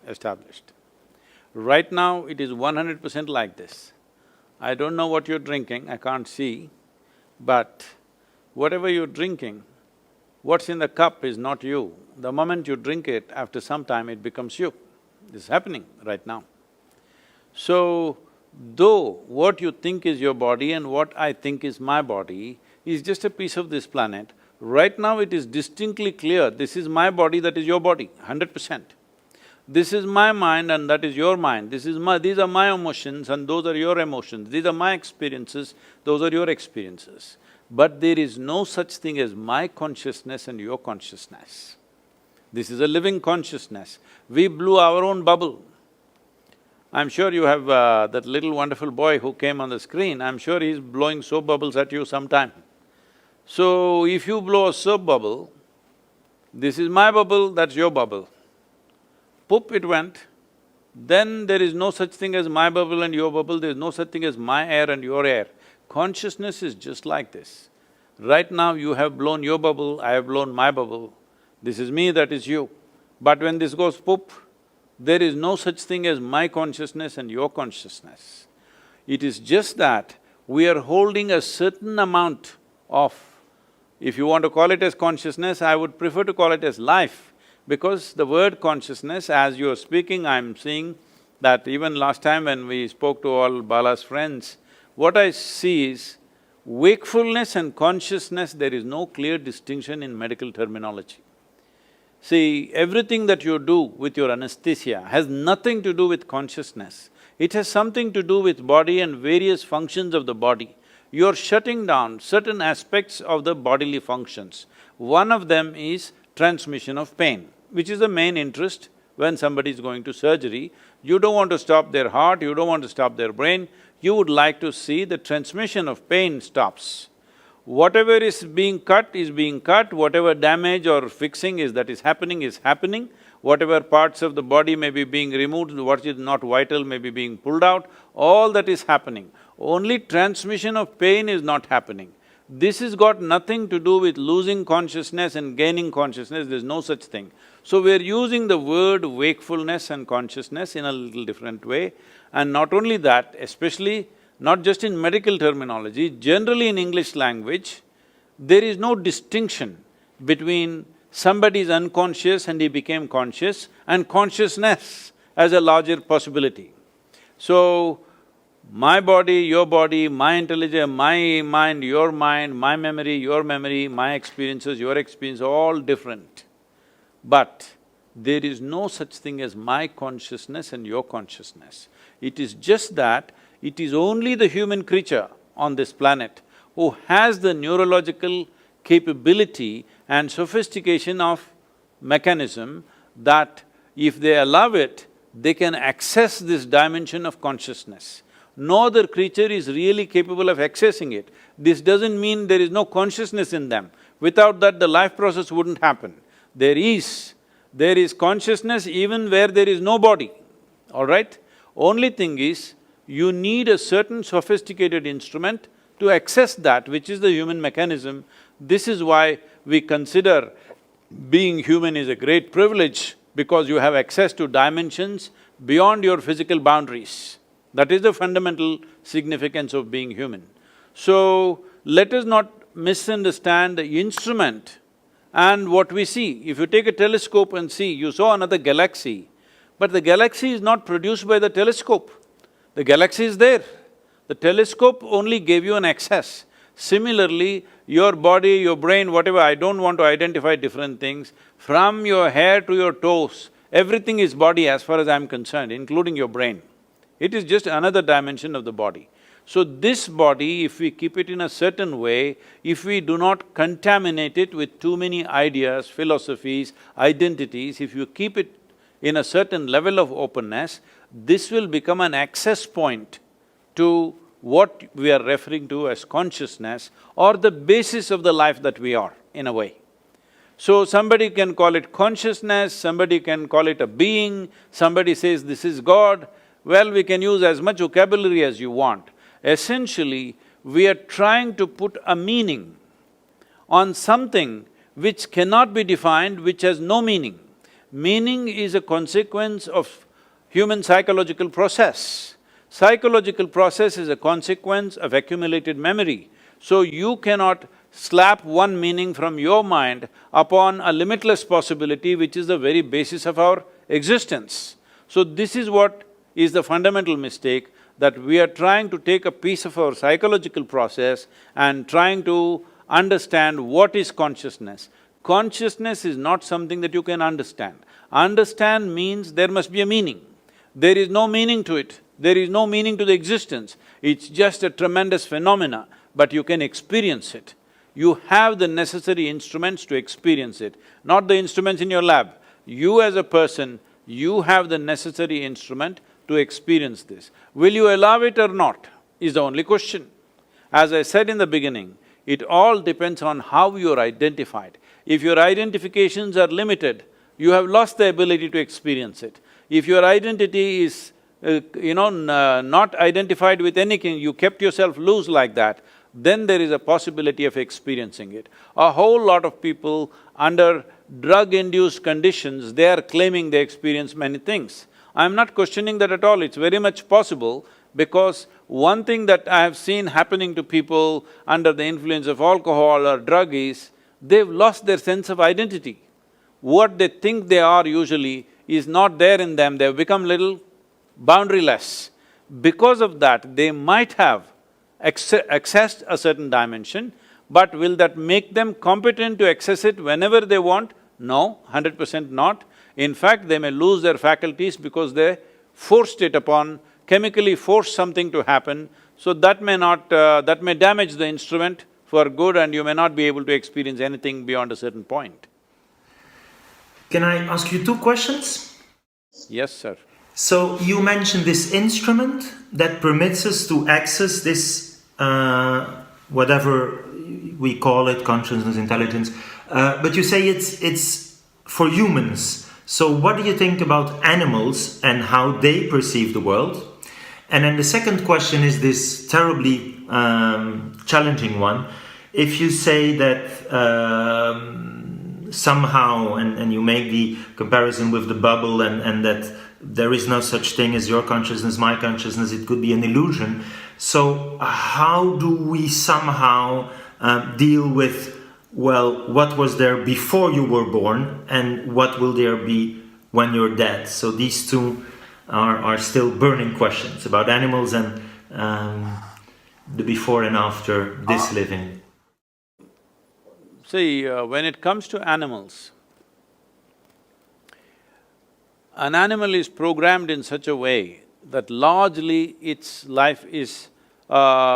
A: established. Right now, it is 100% like this. I don't know what you're drinking, I can't see, but whatever you're drinking, what's in the cup is not you. The moment you drink it, after some time it becomes you. This is happening right now. So, though what you think is your body and what I think is my body is just a piece of this planet, right now it is distinctly clear, this is my body, that is your body, 100%. This is my mind and that is your mind, these are my emotions and those are your emotions, these are my experiences, those are your experiences. But there is no such thing as my consciousness and your consciousness. This is a living consciousness. We blew our own bubble. I'm sure you have that little wonderful boy who came on the screen, I'm sure he's blowing soap bubbles at you sometime. So, if you blow a soap bubble, this is my bubble, that's your bubble. Poop, it went. Then there is no such thing as my bubble and your bubble, there is no such thing as my air and your air. Consciousness is just like this. Right now you have blown your bubble, I have blown my bubble. This is me, that is you. But when this goes poop, there is no such thing as my consciousness and your consciousness. It is just that we are holding a certain amount of, if you want to call it as consciousness, I would prefer to call it as life, because the word consciousness, as you are speaking, I'm seeing that even last time when we spoke to all Bala's friends, what I see is wakefulness and consciousness, there is no clear distinction in medical terminology. See, everything that you do with your anesthesia has nothing to do with consciousness. It has something to do with body and various functions of the body. You're shutting down certain aspects of the bodily functions. One of them is transmission of pain, which is the main interest when somebody is going to surgery. You don't want to stop their heart, you don't want to stop their brain, you would like to see the transmission of pain stops. Whatever is being cut, whatever damage or fixing is happening, whatever parts of the body may be being removed, what is not vital may be being pulled out, all that is happening. Only transmission of pain is not happening. This has got nothing to do with losing consciousness and gaining consciousness, there's no such thing. So we're using the word wakefulness and consciousness in a little different way. And not only that, especially not just in medical terminology, generally in English language, there is no distinction between somebody is unconscious and he became conscious and consciousness as a larger possibility. So, my body, my intelligence, my mind, my memory, your memory, my experiences, your experience, all different. But there is no such thing as my consciousness and your consciousness. It is just that it is only the human creature on this planet who has the neurological capability and sophistication of mechanism that if they allow it, they can access this dimension of consciousness. No other creature is really capable of accessing it. This doesn't mean there is no consciousness in them. Without that, the life process wouldn't happen. There is consciousness even where there is no body, all right? Only thing is, you need a certain sophisticated instrument to access that, which is the human mechanism. This is why we consider being human is a great privilege, because you have access to dimensions beyond your physical boundaries. That is the fundamental significance of being human. So, let us not misunderstand the instrument and what we see. If you take a telescope and see, you saw another galaxy, but the galaxy is not produced by the telescope. The galaxy is there. The telescope only gave you an access. Similarly, your body, your brain, whatever, I don't want to identify different things, from your hair to your toes, everything is body as far as I'm concerned, including your brain. It is just another dimension of the body. So this body, if we keep it in a certain way, if we do not contaminate it with too many ideas, philosophies, identities, if you keep it in a certain level of openness, this will become an access point to what we are referring to as consciousness or the basis of the life that we are, in a way. So somebody can call it consciousness, somebody can call it a being, somebody says this is God. Well, we can use as much vocabulary as you want. Essentially, we are trying to put a meaning on something which cannot be defined, which has no meaning. Meaning is a consequence of human psychological process. Psychological process is a consequence of accumulated memory. So you cannot slap one meaning from your mind upon a limitless possibility which is the very basis of our existence. So this is what is the fundamental mistake, that we are trying to take a piece of our psychological process and trying to understand what is consciousness. Consciousness is not something that you can understand. Understand means there must be a meaning. There is no meaning to it, there is no meaning to the existence. It's just a tremendous phenomena, but you can experience it. You have the necessary instruments to experience it, not the instruments in your lab. You as a person, you have the necessary instrument to experience this. Will you allow it or not, is the only question. As I said in the beginning, it all depends on how you're identified. If your identifications are limited, you have lost the ability to experience it. If your identity is, not identified with anything, you kept yourself loose like that, then there is a possibility of experiencing it. A whole lot of people under drug-induced conditions, they are claiming they experience many things. I'm not questioning that at all, it's very much possible, because one thing that I have seen happening to people under the influence of alcohol or drug is, they've lost their sense of identity. What they think they are usually is not there in them, they've become little boundaryless. Because of that, they might have accessed a certain dimension, but will that make them competent to access it whenever they want? No, 100% not. In fact, they may lose their faculties because they forced it upon, chemically forced something to happen, so that may damage the instrument for good and you may not be able to experience anything beyond a certain point.
C: Can I ask you two questions?
A: Yes, sir.
C: So you mentioned this instrument that permits us to access this, whatever we call it, consciousness, intelligence, but you say it's for humans. So what do you think about animals and how they perceive the world? And then the second question is this terribly challenging one. If you say that somehow, and you make the comparison with the bubble and that there is no such thing as your consciousness, my consciousness, it could be an illusion. So how do we somehow deal with, well, what was there before you were born and what will there be when you're dead? So these two are still burning questions about animals and the before and after this living.
A: See, when it comes to animals, an animal is programmed in such a way that largely its life is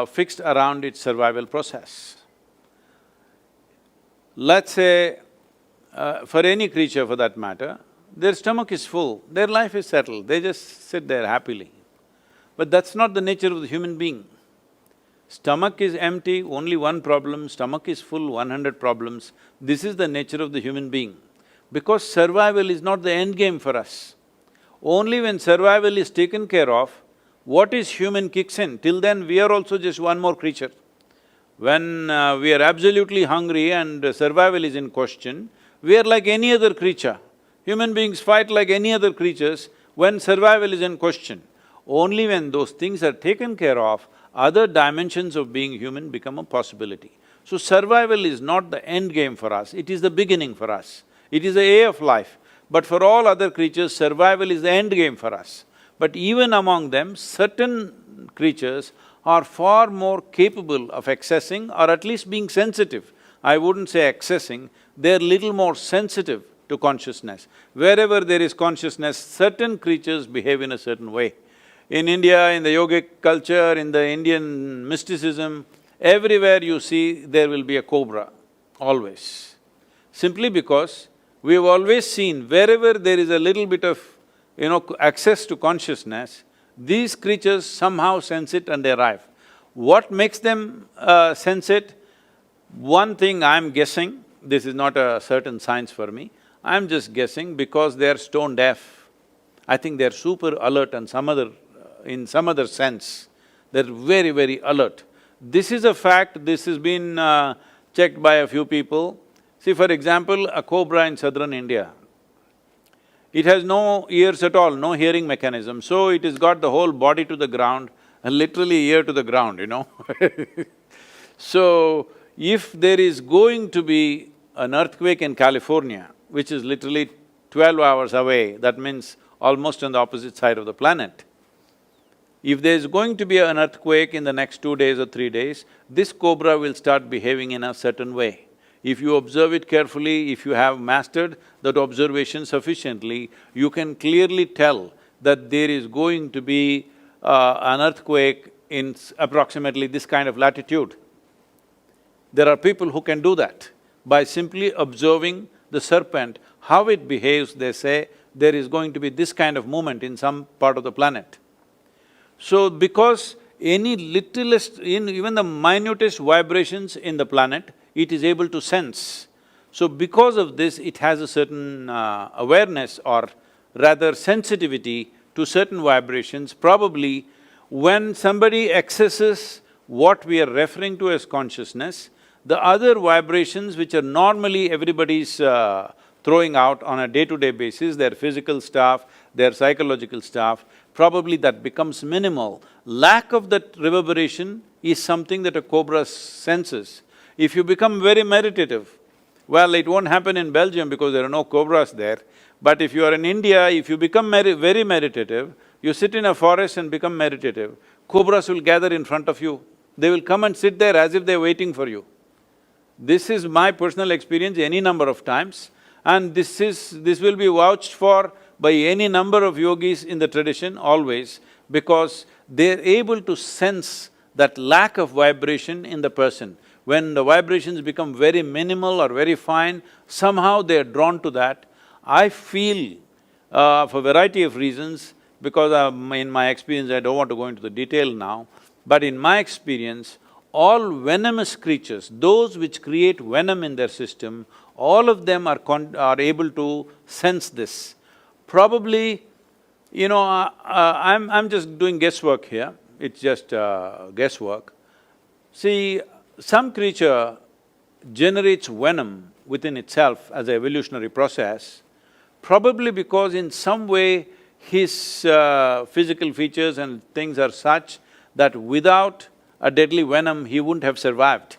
A: fixed around its survival process. Let's say, for any creature for that matter, their stomach is full, their life is settled, they just sit there happily. But that's not the nature of the human being. Stomach is empty, only one problem, stomach is full, 100 problems. This is the nature of the human being. Because survival is not the end game for us. Only when survival is taken care of, what is human kicks in. Till then, we are also just one more creature. When we are absolutely hungry and survival is in question, we are like any other creature. Human beings fight like any other creatures when survival is in question. Only when those things are taken care of, other dimensions of being human become a possibility. So survival is not the end game for us, it is the beginning for us. It is the A of life. But for all other creatures, survival is the end game for us. But even among them, certain creatures are far more capable of accessing or at least being sensitive. I wouldn't say accessing, they're little more sensitive to consciousness. Wherever there is consciousness, certain creatures behave in a certain way. In India, in the yogic culture, in the Indian mysticism, everywhere you see there will be a cobra, always. Simply because we have always seen wherever there is a little bit of, access to consciousness, these creatures somehow sense it and they arrive. What makes them sense it? One thing I'm guessing, this is not a certain science for me, I'm just guessing because they're stone deaf. I think they're super alert and in some other sense, they're very, very alert. This is a fact, this has been checked by a few people. See, for example, a cobra in southern India, it has no ears at all, no hearing mechanism, so it has got the whole body to the ground and literally ear to the ground, So, if there is going to be an earthquake in California, which is literally 12 hours away, that means almost on the opposite side of the planet, if there's going to be an earthquake in the next 2 days or 3 days, this cobra will start behaving in a certain way. If you observe it carefully, if you have mastered that observation sufficiently, you can clearly tell that there is going to be an earthquake in approximately this kind of latitude. There are people who can do that. By simply observing the serpent, how it behaves, they say, there is going to be this kind of movement in some part of the planet. So, because any littlest, even the minutest vibrations in the planet, it is able to sense. So, because of this, it has a certain awareness or rather sensitivity to certain vibrations. Probably when somebody accesses what we are referring to as consciousness, the other vibrations which are normally everybody's throwing out on a day-to-day basis, their physical stuff, their psychological stuff, probably that becomes minimal. Lack of that reverberation is something that a cobra senses. If you become very meditative, well, it won't happen in Belgium because there are no cobras there, but if you are in India, if you become very meditative, you sit in a forest and become meditative, cobras will gather in front of you. They will come and sit there as if they're waiting for you. This is my personal experience any number of times, and this will be vouched for by any number of yogis in the tradition always, because they're able to sense that lack of vibration in the person. When the vibrations become very minimal or very fine, somehow they're drawn to that. I feel, for a variety of reasons, because in my experience, I don't want to go into the detail now, but in my experience, all venomous creatures, those which create venom in their system, all of them are able to sense this. Probably, I'm just doing guesswork here, it's just guesswork. See, some creature generates venom within itself as an evolutionary process, probably because in some way his physical features and things are such that without a deadly venom, he wouldn't have survived.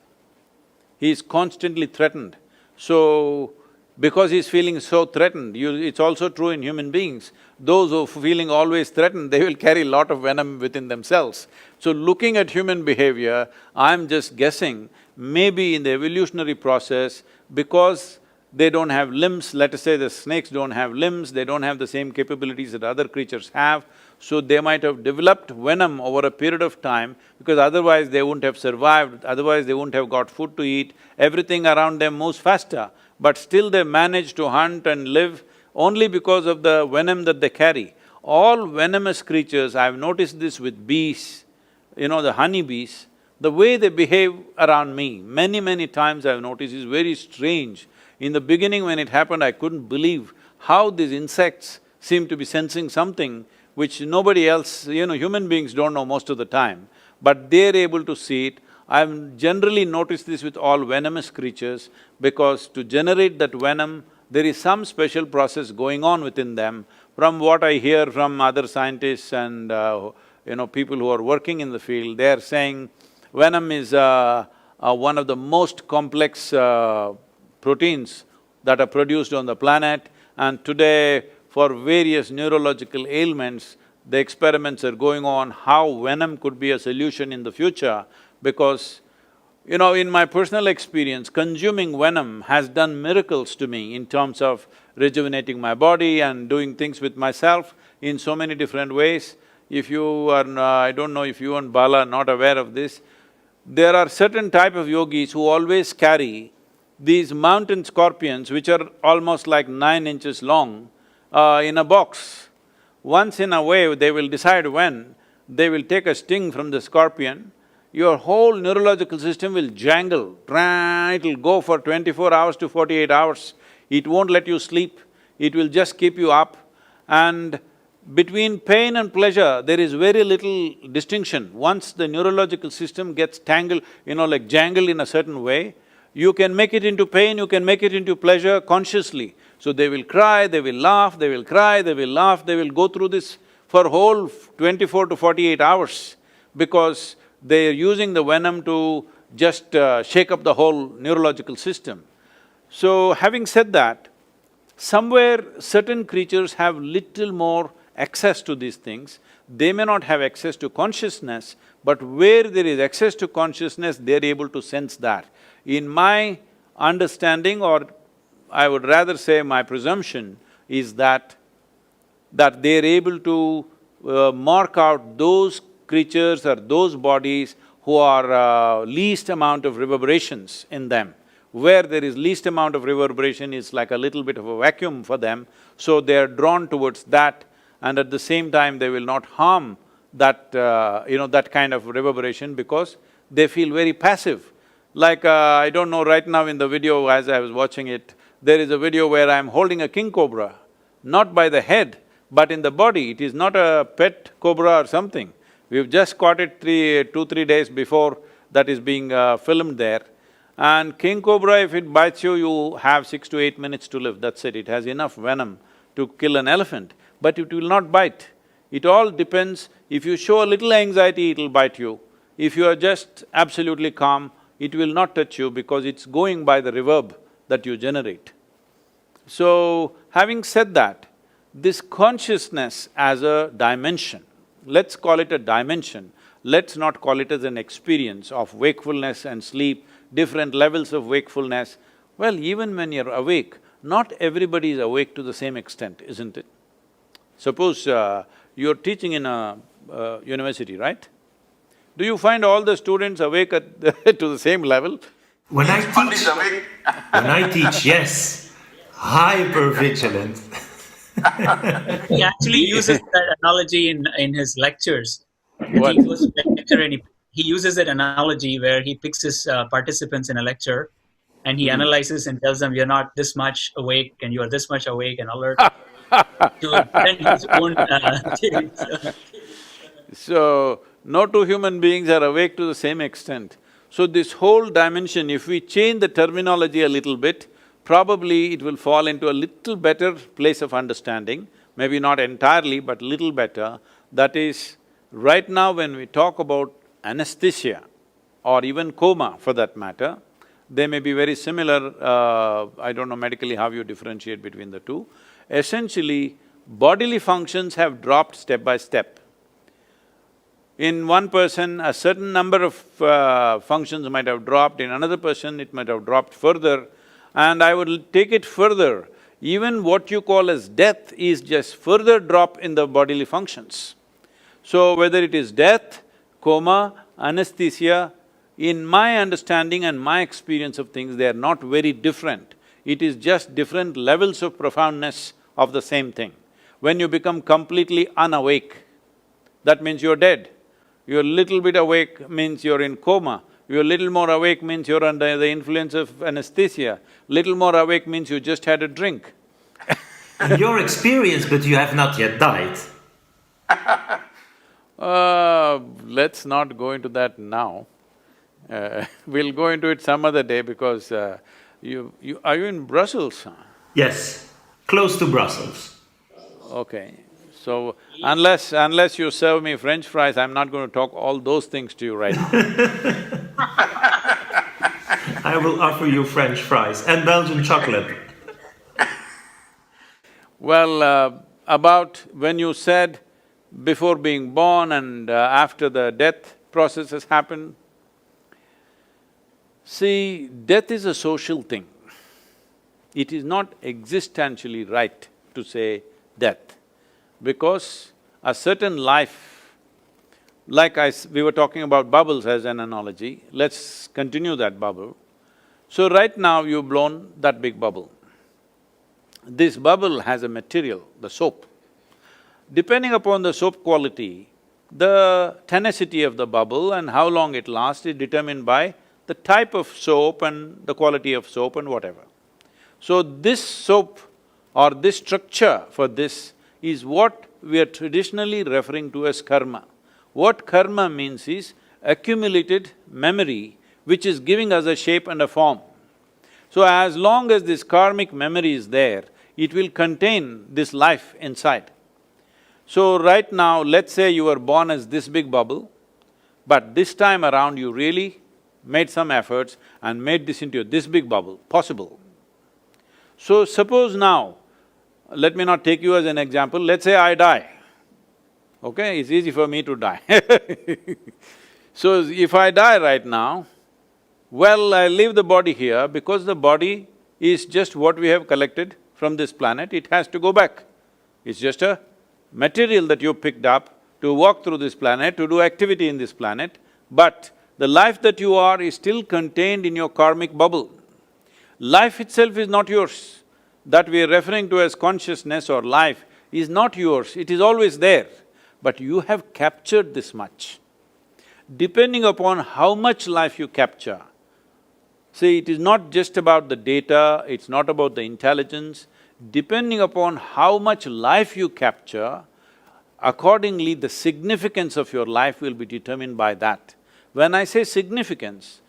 A: He is constantly threatened. So, because he's feeling so threatened, it's also true in human beings. Those who are feeling always threatened, they will carry a lot of venom within themselves. So looking at human behavior, I'm just guessing, maybe in the evolutionary process, because they don't have limbs, let us say the snakes don't have limbs, they don't have the same capabilities that other creatures have, So they might have developed venom over a period of time because otherwise they wouldn't have survived, otherwise they wouldn't have got food to eat, everything around them moves faster. But still they manage to hunt and live only because of the venom that they carry. All venomous creatures, I've noticed this with bees, the honey bees, the way they behave around me, many times I've noticed is very strange. In the beginning when it happened, I couldn't believe how these insects seem to be sensing something which nobody else, human beings don't know most of the time, but they're able to see it. I've generally noticed this with all venomous creatures because to generate that venom, there is some special process going on within them. From what I hear from other scientists and people who are working in the field, they are saying venom is one of the most complex proteins that are produced on the planet, and today for various neurological ailments, the experiments are going on how venom could be a solution in the future because, in my personal experience, consuming venom has done miracles to me in terms of rejuvenating my body and doing things with myself in so many different ways. If you are… I don't know if you and Bala are not aware of this, there are certain type of yogis who always carry these mountain scorpions which are almost like 9 inches long in a box. Once in a way, they will decide when, they will take a sting from the scorpion, your whole neurological system will jangle, it'll go for 24 hours to 48 hours. It won't let you sleep, it will just keep you up. And between pain and pleasure, there is very little distinction. Once the neurological system gets tangled, like jangled in a certain way, you can make it into pain, you can make it into pleasure consciously. So they will cry, they will laugh, they will cry, they will laugh, they will go through this for whole 24 to 48 hours because they are using the venom to just shake up the whole neurological system. So having said that, somewhere certain creatures have little more access to these things. They may not have access to consciousness, but where there is access to consciousness, they're able to sense that. In my understanding, or I would rather say my presumption, is that they're able to mark out those creatures or those bodies who are least amount of reverberations in them. Where there is least amount of reverberation is like a little bit of a vacuum for them, so they are drawn towards that, and at the same time they will not harm that, that kind of reverberation because they feel very passive. Like, I don't know, right now in the video as I was watching it, there is a video where I'm holding a king cobra, not by the head, but in the body. It is not a pet cobra or something. We've just caught it 2-3 days before that is being filmed there. And king cobra, if it bites you, you have 6 to 8 minutes to live, that's it. It has enough venom to kill an elephant, but it will not bite. It all depends, if you show a little anxiety, it'll bite you. If you are just absolutely calm, it will not touch you because it's going by the reverb that you generate. So, having said that, this consciousness as a dimension, let's call it a dimension, let's not call it as an experience of wakefulness and sleep, different levels of wakefulness. Well, even when you're awake, not everybody is awake to the same extent, isn't it? Suppose you're teaching in a university, right? Do you find all the students awake at to the same level?
C: When I teach, yes, hyper-vigilant.
B: He actually uses that analogy in his lectures.
A: What?
B: He goes to a lecture and he uses that analogy where he picks his participants in a lecture and he analyzes and tells them, you're not this much awake and you're this much awake and alert to then his own
A: So, no two human beings are awake to the same extent. So this whole dimension, if we change the terminology a little bit, probably it will fall into a little better place of understanding, maybe not entirely, but little better. That is, right now when we talk about anesthesia or even coma for that matter, they may be very similar, I don't know medically how you differentiate between the two. Essentially, bodily functions have dropped step by step. In one person, a certain number of functions might have dropped, in another person it might have dropped further. And I would take it further, even what you call as death is just further drop in the bodily functions. So whether it is death, coma, anesthesia, in my understanding and my experience of things, they are not very different. It is just different levels of profoundness of the same thing. When you become completely unawake, that means you're dead. You're little bit awake means you're in coma. You're little more awake means you're under the influence of anesthesia. Little more awake means you just had a drink.
C: In your experience, but you have not yet died.
A: Let's not go into that now. We'll go into it some other day because are you in Brussels?
C: Yes, close to Brussels.
A: Okay, so unless you serve me French fries, I'm not going to talk all those things to you right now.
C: I will offer you French fries and Belgian chocolate.
A: Well, about when you said before being born and after the death process has happened, see, death is a social thing. It is not existentially right to say death, because a certain life, like we were talking about bubbles as an analogy, let's continue that bubble. So right now you've blown that big bubble. This bubble has a material, the soap. Depending upon the soap quality, the tenacity of the bubble and how long it lasts is determined by the type of soap and the quality of soap and whatever. So this soap or this structure for this is what we are traditionally referring to as karma. What karma means is accumulated memory which is giving us a shape and a form. So as long as this karmic memory is there, it will contain this life inside. So right now, let's say you were born as this big bubble, but this time around you really made some efforts and made this into this big bubble, possible. So suppose now, let me not take you as an example, let's say I die, okay? It's easy for me to die So if I die right now, well, I leave the body here because the body is just what we have collected from this planet, it has to go back. It's just a material that you picked up to walk through this planet, to do activity in this planet, but the life that you are is still contained in your karmic bubble. Life itself is not yours. That we are referring to as consciousness or life is not yours, it is always there, but you have captured this much. Depending upon how much life you capture, see, it is not just about the data, it's not about the intelligence. Depending upon how much life you capture, accordingly the significance of your life will be determined by that. When I say significance,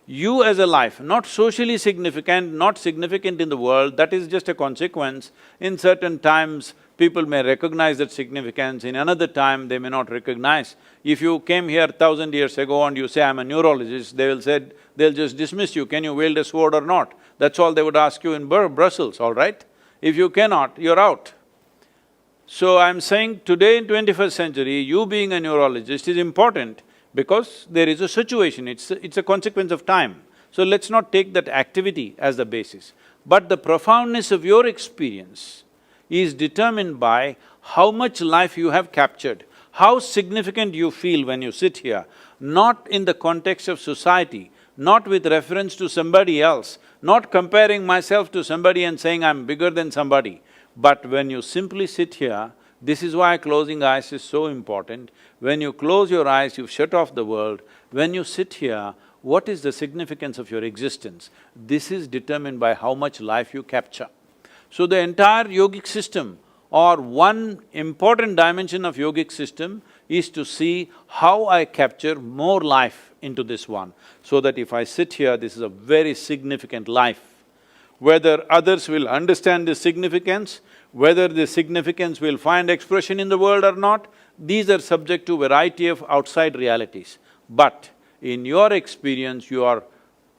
A: you as a life, not socially significant, not significant in the world, that is just a consequence. In certain times, people may recognize that significance, in another time they may not recognize. If you came here 1,000 years ago and you say, I'm a neurologist, they'll just dismiss you, can you wield a sword or not? That's all they would ask you in Brussels, all right? If you cannot, you're out. So I'm saying today in 21st century, you being a neurologist is important because there is a situation, it's a consequence of time. So let's not take that activity as the basis. But the profoundness of your experience is determined by how much life you have captured, how significant you feel when you sit here, not in the context of society, not with reference to somebody else, not comparing myself to somebody and saying I'm bigger than somebody, but when you simply sit here, this is why closing eyes is so important. When you close your eyes, you've shut off the world. When you sit here, what is the significance of your existence? This is determined by how much life you capture. So the entire yogic system or one important dimension of yogic system is to see how I capture more life into this one, so that if I sit here, this is a very significant life. Whether others will understand this significance, whether this significance will find expression in the world or not, these are subject to variety of outside realities. But in your experience, you are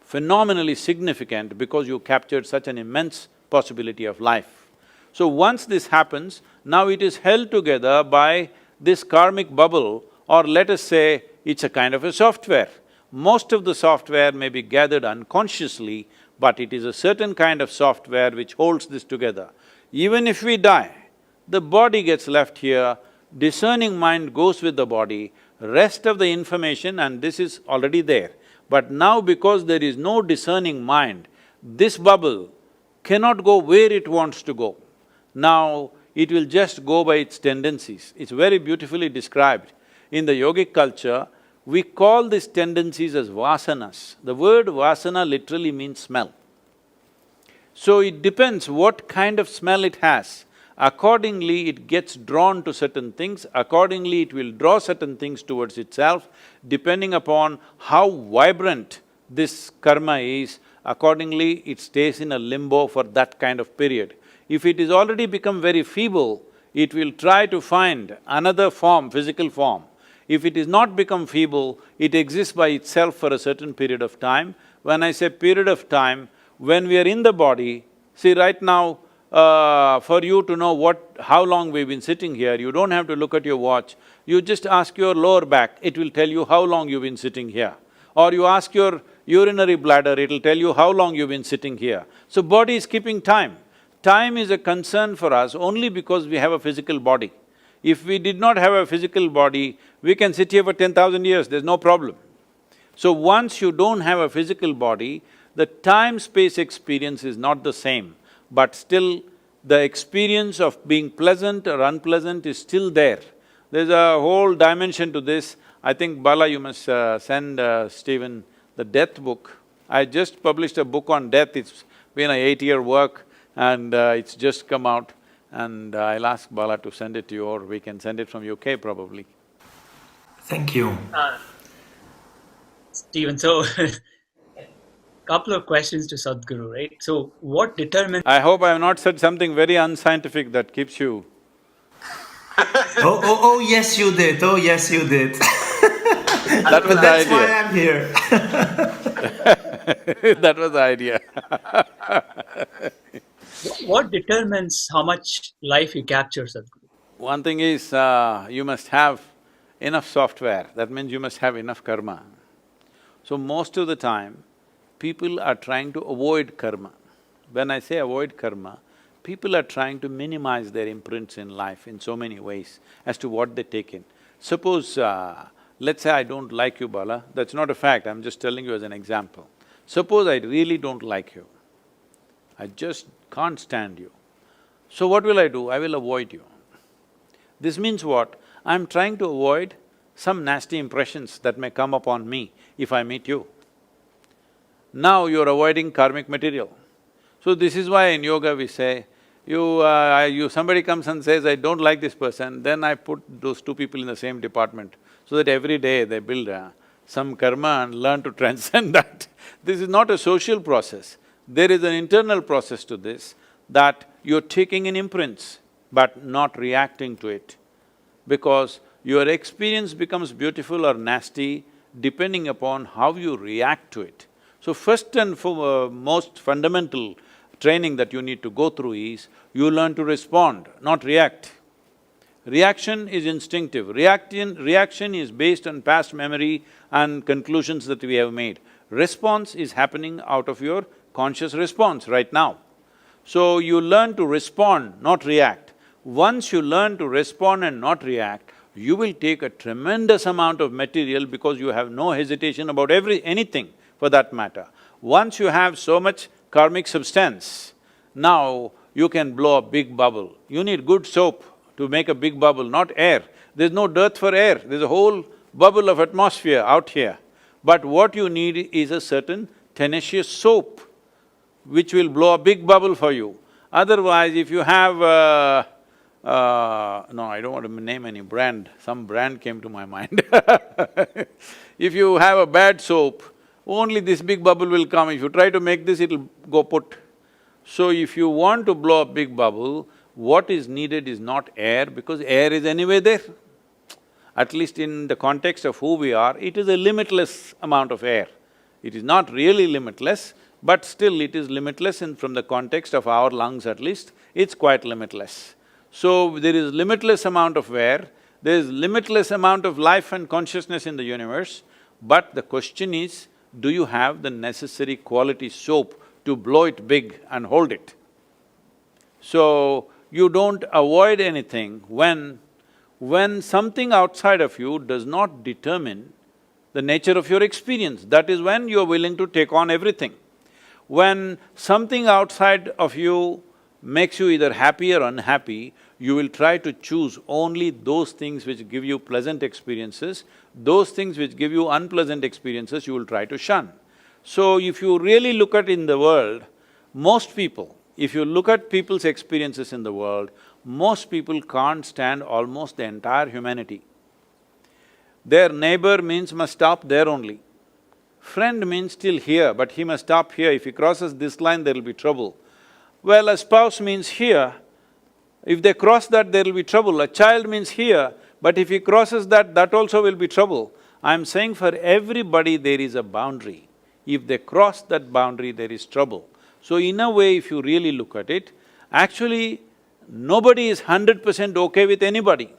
A: phenomenally significant because you captured such an immense possibility of life. So once this happens, now it is held together by this karmic bubble, or let us say it's a kind of a software. Most of the software may be gathered unconsciously, but it is a certain kind of software which holds this together. Even if we die, the body gets left here, discerning mind goes with the body, rest of the information, and this is already there. But now because there is no discerning mind, this bubble cannot go where it wants to go. Now, it will just go by its tendencies. It's very beautifully described. In the yogic culture, we call these tendencies as vasanas. The word vasana literally means smell. So it depends what kind of smell it has. Accordingly, it gets drawn to certain things, accordingly it will draw certain things towards itself, depending upon how vibrant this karma is, accordingly it stays in a limbo for that kind of period. If it is already become very feeble, it will try to find another form, physical form. If it is not become feeble, it exists by itself for a certain period of time. When I say period of time, when we are in the body, see right now, for you to know how long we've been sitting here, you don't have to look at your watch. You just ask your lower back, it will tell you how long you've been sitting here. Or you ask your urinary bladder, it'll tell you how long you've been sitting here. So body is keeping time. Time is a concern for us only because we have a physical body. If we did not have a physical body, we can sit here for 10,000 years, there's no problem. So once you don't have a physical body, the time-space experience is not the same, but still the experience of being pleasant or unpleasant is still there. There's a whole dimension to this. I think Bala, you must send Stephen the death book. I just published a book on death, it's been an 8-year work and it's just come out, and I'll ask Bala to send it to you, or we can send it from UK probably.
C: Thank you.
B: Stephen, so couple of questions to Sadhguru, right? So what determines…
A: I hope I have not said something very unscientific that keeps you…
C: Oh, yes you did, oh, yes you did.
A: That was the idea.
C: That's why I'm here.
A: That was the idea.
B: What determines how much life you capture, Sadhguru?
A: One thing is, you must have enough software, that means you must have enough karma. So most of the time, people are trying to avoid karma. When I say avoid karma, people are trying to minimize their imprints in life in so many ways as to what they take in. Suppose, let's say I don't like you, Bala, that's not a fact, I'm just telling you as an example. Suppose I really don't like you, I just can't stand you. So what will I do? I will avoid you. This means what? I'm trying to avoid some nasty impressions that may come upon me if I meet you. Now you're avoiding karmic material. So this is why in yoga we say, somebody comes and says, I don't like this person, then I put those two people in the same department, so that every day they build some karma and learn to transcend that. This is not a social process. There is an internal process to this, that you're taking in imprints, but not reacting to it. Because your experience becomes beautiful or nasty depending upon how you react to it. So first and most fundamental training that you need to go through is, you learn to respond, not react. Reaction is instinctive. Reaction is based on past memory and conclusions that we have made. Response is happening out of your conscious response right now. So you learn to respond, not react. Once you learn to respond and not react, you will take a tremendous amount of material because you have no hesitation about anything for that matter. Once you have so much karmic substance, now you can blow a big bubble. You need good soap to make a big bubble, not air. There's no dearth for air, there's a whole bubble of atmosphere out here. But what you need is a certain tenacious soap which will blow a big bubble for you. Otherwise, if you have no, I don't want to name any brand, some brand came to my mind. If you have a bad soap, only this big bubble will come. If you try to make this, it'll go put. So if you want to blow a big bubble, what is needed is not air, because air is anyway there. At least in the context of who we are, it is a limitless amount of air. It is not really limitless, but still it is limitless from the context of our lungs at least, it's quite limitless. So there is limitless amount of air, there is limitless amount of life and consciousness in the universe, but the question is, do you have the necessary quality soap to blow it big and hold it? So, you don't avoid anything when when something outside of you does not determine the nature of your experience, that is when you're willing to take on everything. When something outside of you makes you either happy or unhappy, you will try to choose only those things which give you pleasant experiences. Those things which give you unpleasant experiences, you will try to shun. So if you really look at in the world, most people, if you look at people's experiences in the world, most people can't stand almost the entire humanity. Their neighbor means must stop there only. Friend means still here, but he must stop here. If he crosses this line, there will be trouble. Well, a spouse means here. If they cross that, there will be trouble. A child means here, but if he crosses that, that also will be trouble. I'm saying for everybody there is a boundary. If they cross that boundary, there is trouble. So in a way, if you really look at it, actually nobody is 100% okay with anybody.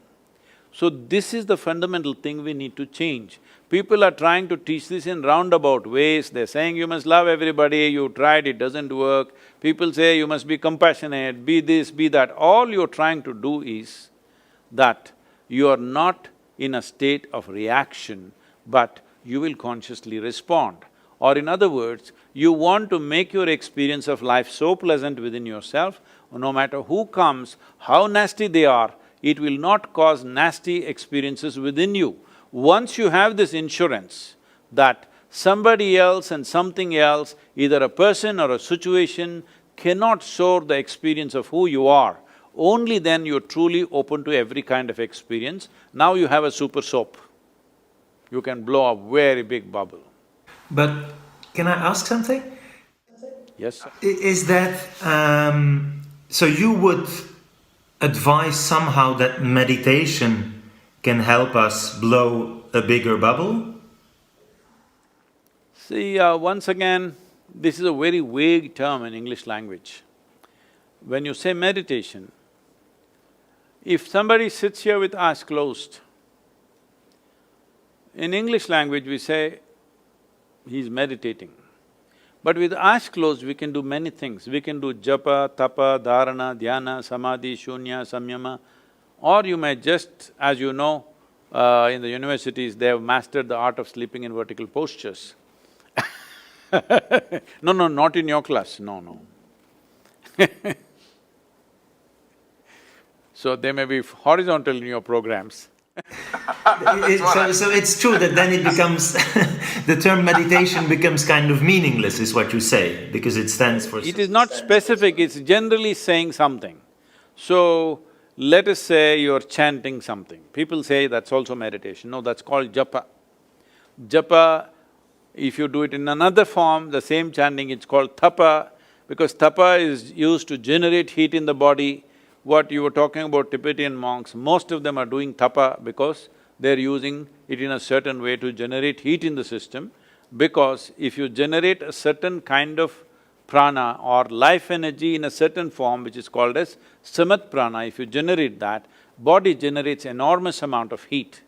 A: So this is the fundamental thing we need to change. People are trying to teach this in roundabout ways. They're saying you must love everybody, you tried, it doesn't work. People say you must be compassionate, be this, be that. All you're trying to do is that you are not in a state of reaction, but you will consciously respond. Or in other words, you want to make your experience of life so pleasant within yourself, no matter who comes, how nasty they are, it will not cause nasty experiences within you. Once you have this insurance that somebody else and something else, either a person or a situation, cannot soar the experience of who you are, only then you're truly open to every kind of experience. Now you have a super soap. You can blow a very big bubble.
C: But can I ask something?
A: Yes, sir.
C: Is that… so you would advise somehow that meditation can help us blow a bigger bubble?
A: See, once again, this is a very vague term in English language. When you say meditation, if somebody sits here with eyes closed, in English language we say, he's meditating. But with eyes closed, we can do many things. We can do japa, tapa, dharana, dhyana, samadhi, shunya, samyama, or you may just, as you know, in the universities, they have mastered the art of sleeping in vertical postures. No, not in your class, no. So they may be horizontal in your programs.
C: So it's true that then it becomes… the term meditation becomes kind of meaningless, is what you say, because it stands for…
A: It is not specific, it's generally saying something. So, let us say you're chanting something. People say that's also meditation. No, that's called japa. Japa, if you do it in another form, the same chanting, it's called tapa, because tapa is used to generate heat in the body. What you were talking about Tibetan monks, most of them are doing tapa because they're using it in a certain way to generate heat in the system, because if you generate a certain kind of prana or life energy in a certain form which is called as samat prana, if you generate that, body generates enormous amount of heat.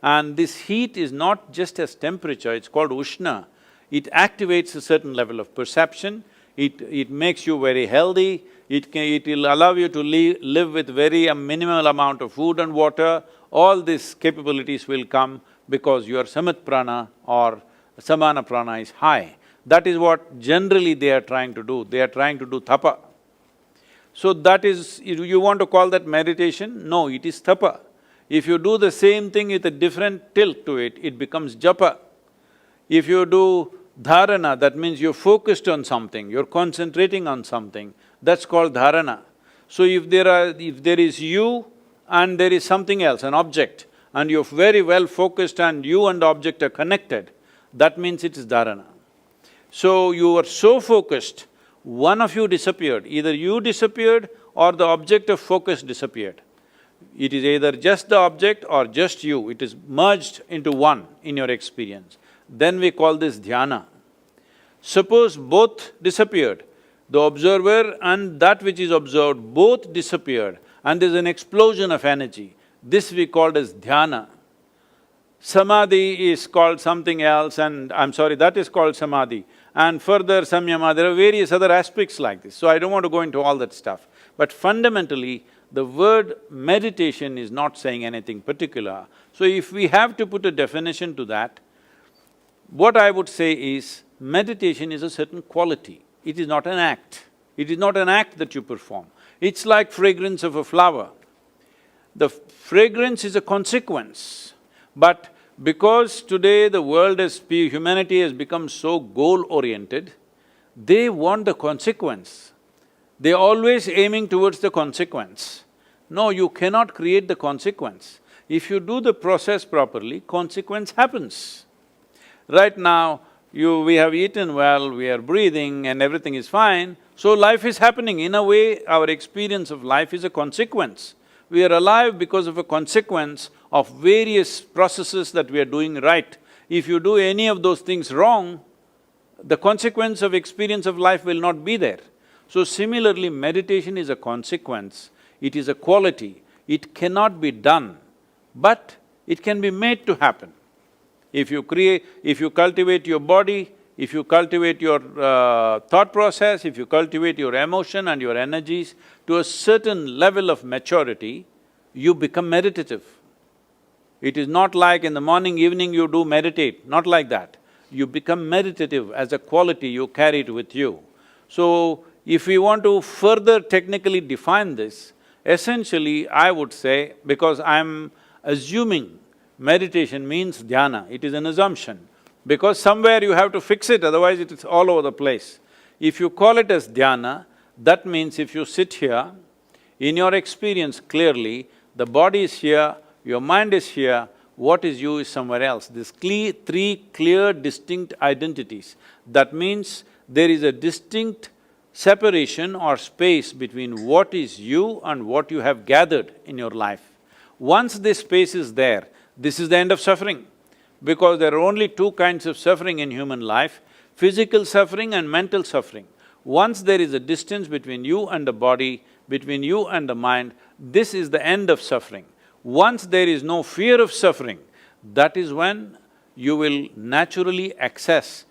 A: And this heat is not just as temperature, it's called ushna. It activates a certain level of perception, it makes you very healthy, it will allow you to live with very minimal amount of food and water. All these capabilities will come because your samat prana or samana prana is high. That is what generally they are trying to do, they are trying to do tapa. So that is… you want to call that meditation? No, it is tapa. If you do the same thing with a different tilt to it, it becomes japa. If you do dharana, that means you're focused on something, you're concentrating on something, that's called dharana. So if there is you and there is something else, an object, and you're very well focused and you and the object are connected, that means it is dharana. So you were so focused, one of you disappeared, either you disappeared or the object of focus disappeared. It is either just the object or just you, it is merged into one in your experience. Then we call this dhyana. Suppose both disappeared, the observer and that which is observed both disappeared and there's an explosion of energy, this we called as dhyana. Samadhi is called something else and… that is called samadhi. And further samyama, there are various other aspects like this, so I don't want to go into all that stuff. But fundamentally, The word meditation is not saying anything particular. So if we have to put a definition to that, what I would say is, meditation is a certain quality, it is not an act. It is not an act that you perform. It's like fragrance of a flower. The fragrance is a consequence, but because today the world humanity has become so goal-oriented, they want the consequence. They're always aiming towards the consequence. No, you cannot create the consequence. If you do the process properly, consequence happens. Right now, we have eaten well, we are breathing and everything is fine, so life is happening. In a way, our experience of life is a consequence. We are alive because of a consequence of various processes that we are doing right. If you do any of those things wrong, the consequence of experience of life will not be there. So similarly, meditation is a consequence, it is a quality, it cannot be done, but it can be made to happen. If you cultivate your body, if you cultivate your thought process, if you cultivate your emotion and your energies to a certain level of maturity, you become meditative. It is not like in the morning, evening you do meditate, not like that. You become meditative as a quality, you carry it with you. So, if we want to further technically define this, essentially I would say, because I'm assuming meditation means dhyana, it is an assumption, because somewhere you have to fix it, otherwise it is all over the place. If you call it as dhyana, that means if you sit here, in your experience clearly, the body is here, your mind is here, what is you is somewhere else. These three clear, distinct identities. That means there is a distinct separation or space between what is you and what you have gathered in your life. Once this space is there, this is the end of suffering. Because there are only two kinds of suffering in human life, physical suffering and mental suffering. Once there is a distance between you and the body, between you and the mind, this is the end of suffering. Once there is no fear of suffering, that is when you will naturally access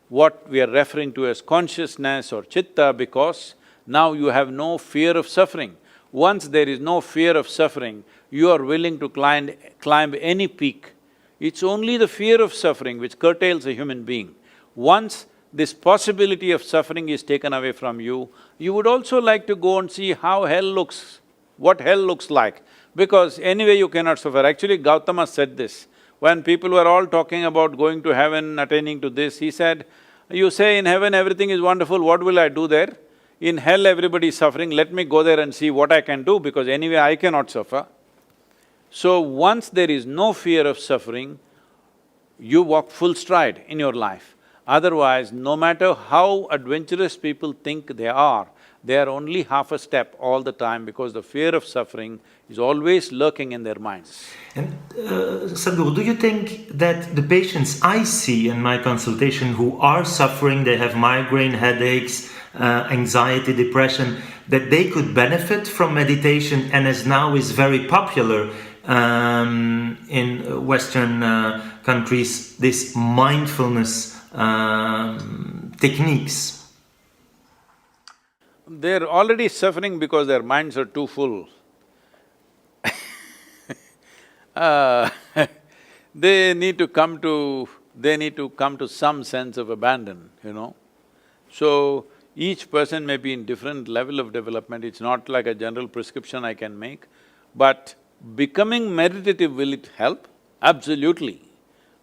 A: what we are referring to as consciousness or chitta, because now you have no fear of suffering. Once there is no fear of suffering, you are willing to climb any peak. It's only the fear of suffering which curtails a human being. Once this possibility of suffering is taken away from you, you would also like to go and see how hell looks, what hell looks like, because anyway you cannot suffer. Actually, Gautama said this. When people were all talking about going to heaven, attaining to this, he said, you say in heaven everything is wonderful, what will I do there? In hell everybody is suffering, let me go there and see what I can do, because anyway I cannot suffer. So once there is no fear of suffering, you walk full stride in your life. Otherwise, no matter how adventurous people think they are only half a step all the time, because the fear of suffering is always lurking in their minds.
C: And Sadhguru, do you think that the patients I see in my consultation who are suffering, they have migraine, headaches, anxiety, depression, that they could benefit from meditation, and as now is very popular in Western countries, this mindfulness techniques?
A: They're already suffering because their minds are too full. They need to come to some sense of abandon, you know. So, each person may be in different level of development, it's not like a general prescription I can make, but becoming meditative, will it help? Absolutely.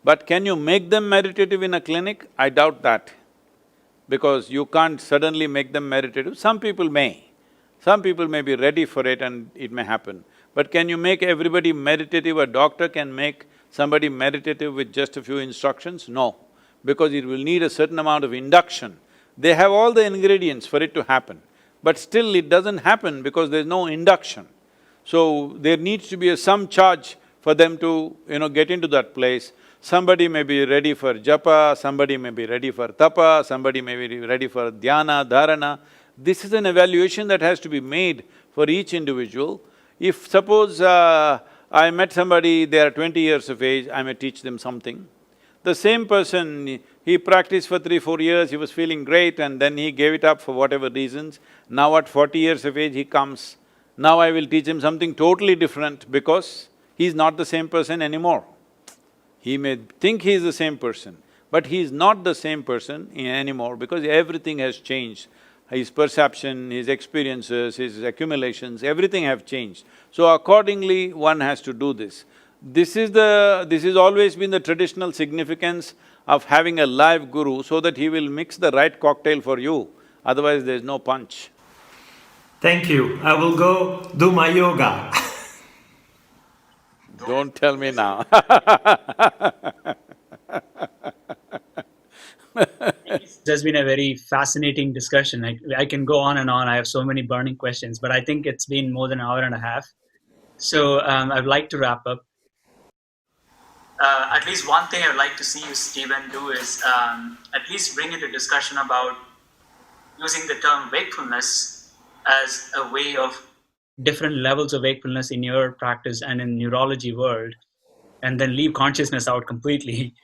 A: But can you make them meditative in a clinic? I doubt that, because you can't suddenly make them meditative. Some people may be ready for it and it may happen. But can you make everybody meditative? A doctor can make somebody meditative with just a few instructions? No, because it will need a certain amount of induction. They have all the ingredients for it to happen, but still it doesn't happen because there's no induction. So there needs to be some charge for them to, get into that place. Somebody may be ready for japa, somebody may be ready for tapa, somebody may be ready for dhyana, dharana. This is an evaluation that has to be made for each individual. If suppose I met somebody, they are 20 years of age, I may teach them something. The same person, he practiced for 3-4 years, he was feeling great and then he gave it up for whatever reasons. Now at 40 years of age, he comes Now I will teach him something totally different because he's not the same person anymore. He may think he is the same person, but he is not the same person anymore because everything has changed. His perception, his experiences, his accumulations, everything have changed. So accordingly, one has to do this. This is always been the traditional significance of having a live guru so that he will mix the right cocktail for you, otherwise there's no punch.
C: Thank you. I will go do my yoga.
A: Don't tell me now.
B: There's been a very fascinating discussion. I can go on and on. I have so many burning questions, but I think it's been more than an hour and a half. So I'd like to wrap up. At least one thing I'd like to see you, Stephen, do is at least bring into discussion about using the term wakefulness as a way of different levels of wakefulness in your practice and in neurology world, and then leave consciousness out completely.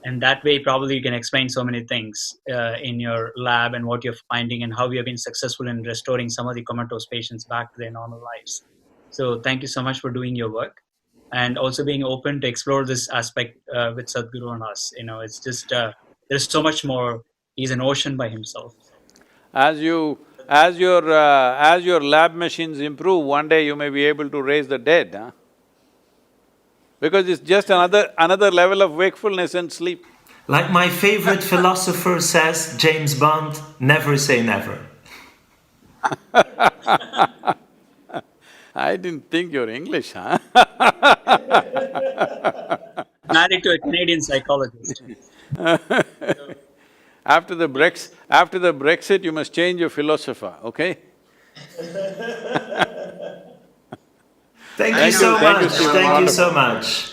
B: And that way, probably you can explain so many things in your lab and what you're finding and how you have been successful in restoring some of the comatose patients back to their normal lives. So thank you so much for doing your work and also being open to explore this aspect with Sadhguru and us. It's just, there's so much more. He's an ocean by himself.
A: As your lab machines improve, one day you may be able to raise the dead, huh? Because it's just another level of wakefulness and sleep.
C: Like my favorite philosopher says, James Bond, never say never.
A: I didn't think you're English, huh?
B: Married to a Canadian psychologist.
A: After the Brexit, you must change your philosopher, okay?
C: Thank you so much.
A: Stephen.
C: Thank you so much.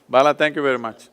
A: Bala, thank you very much.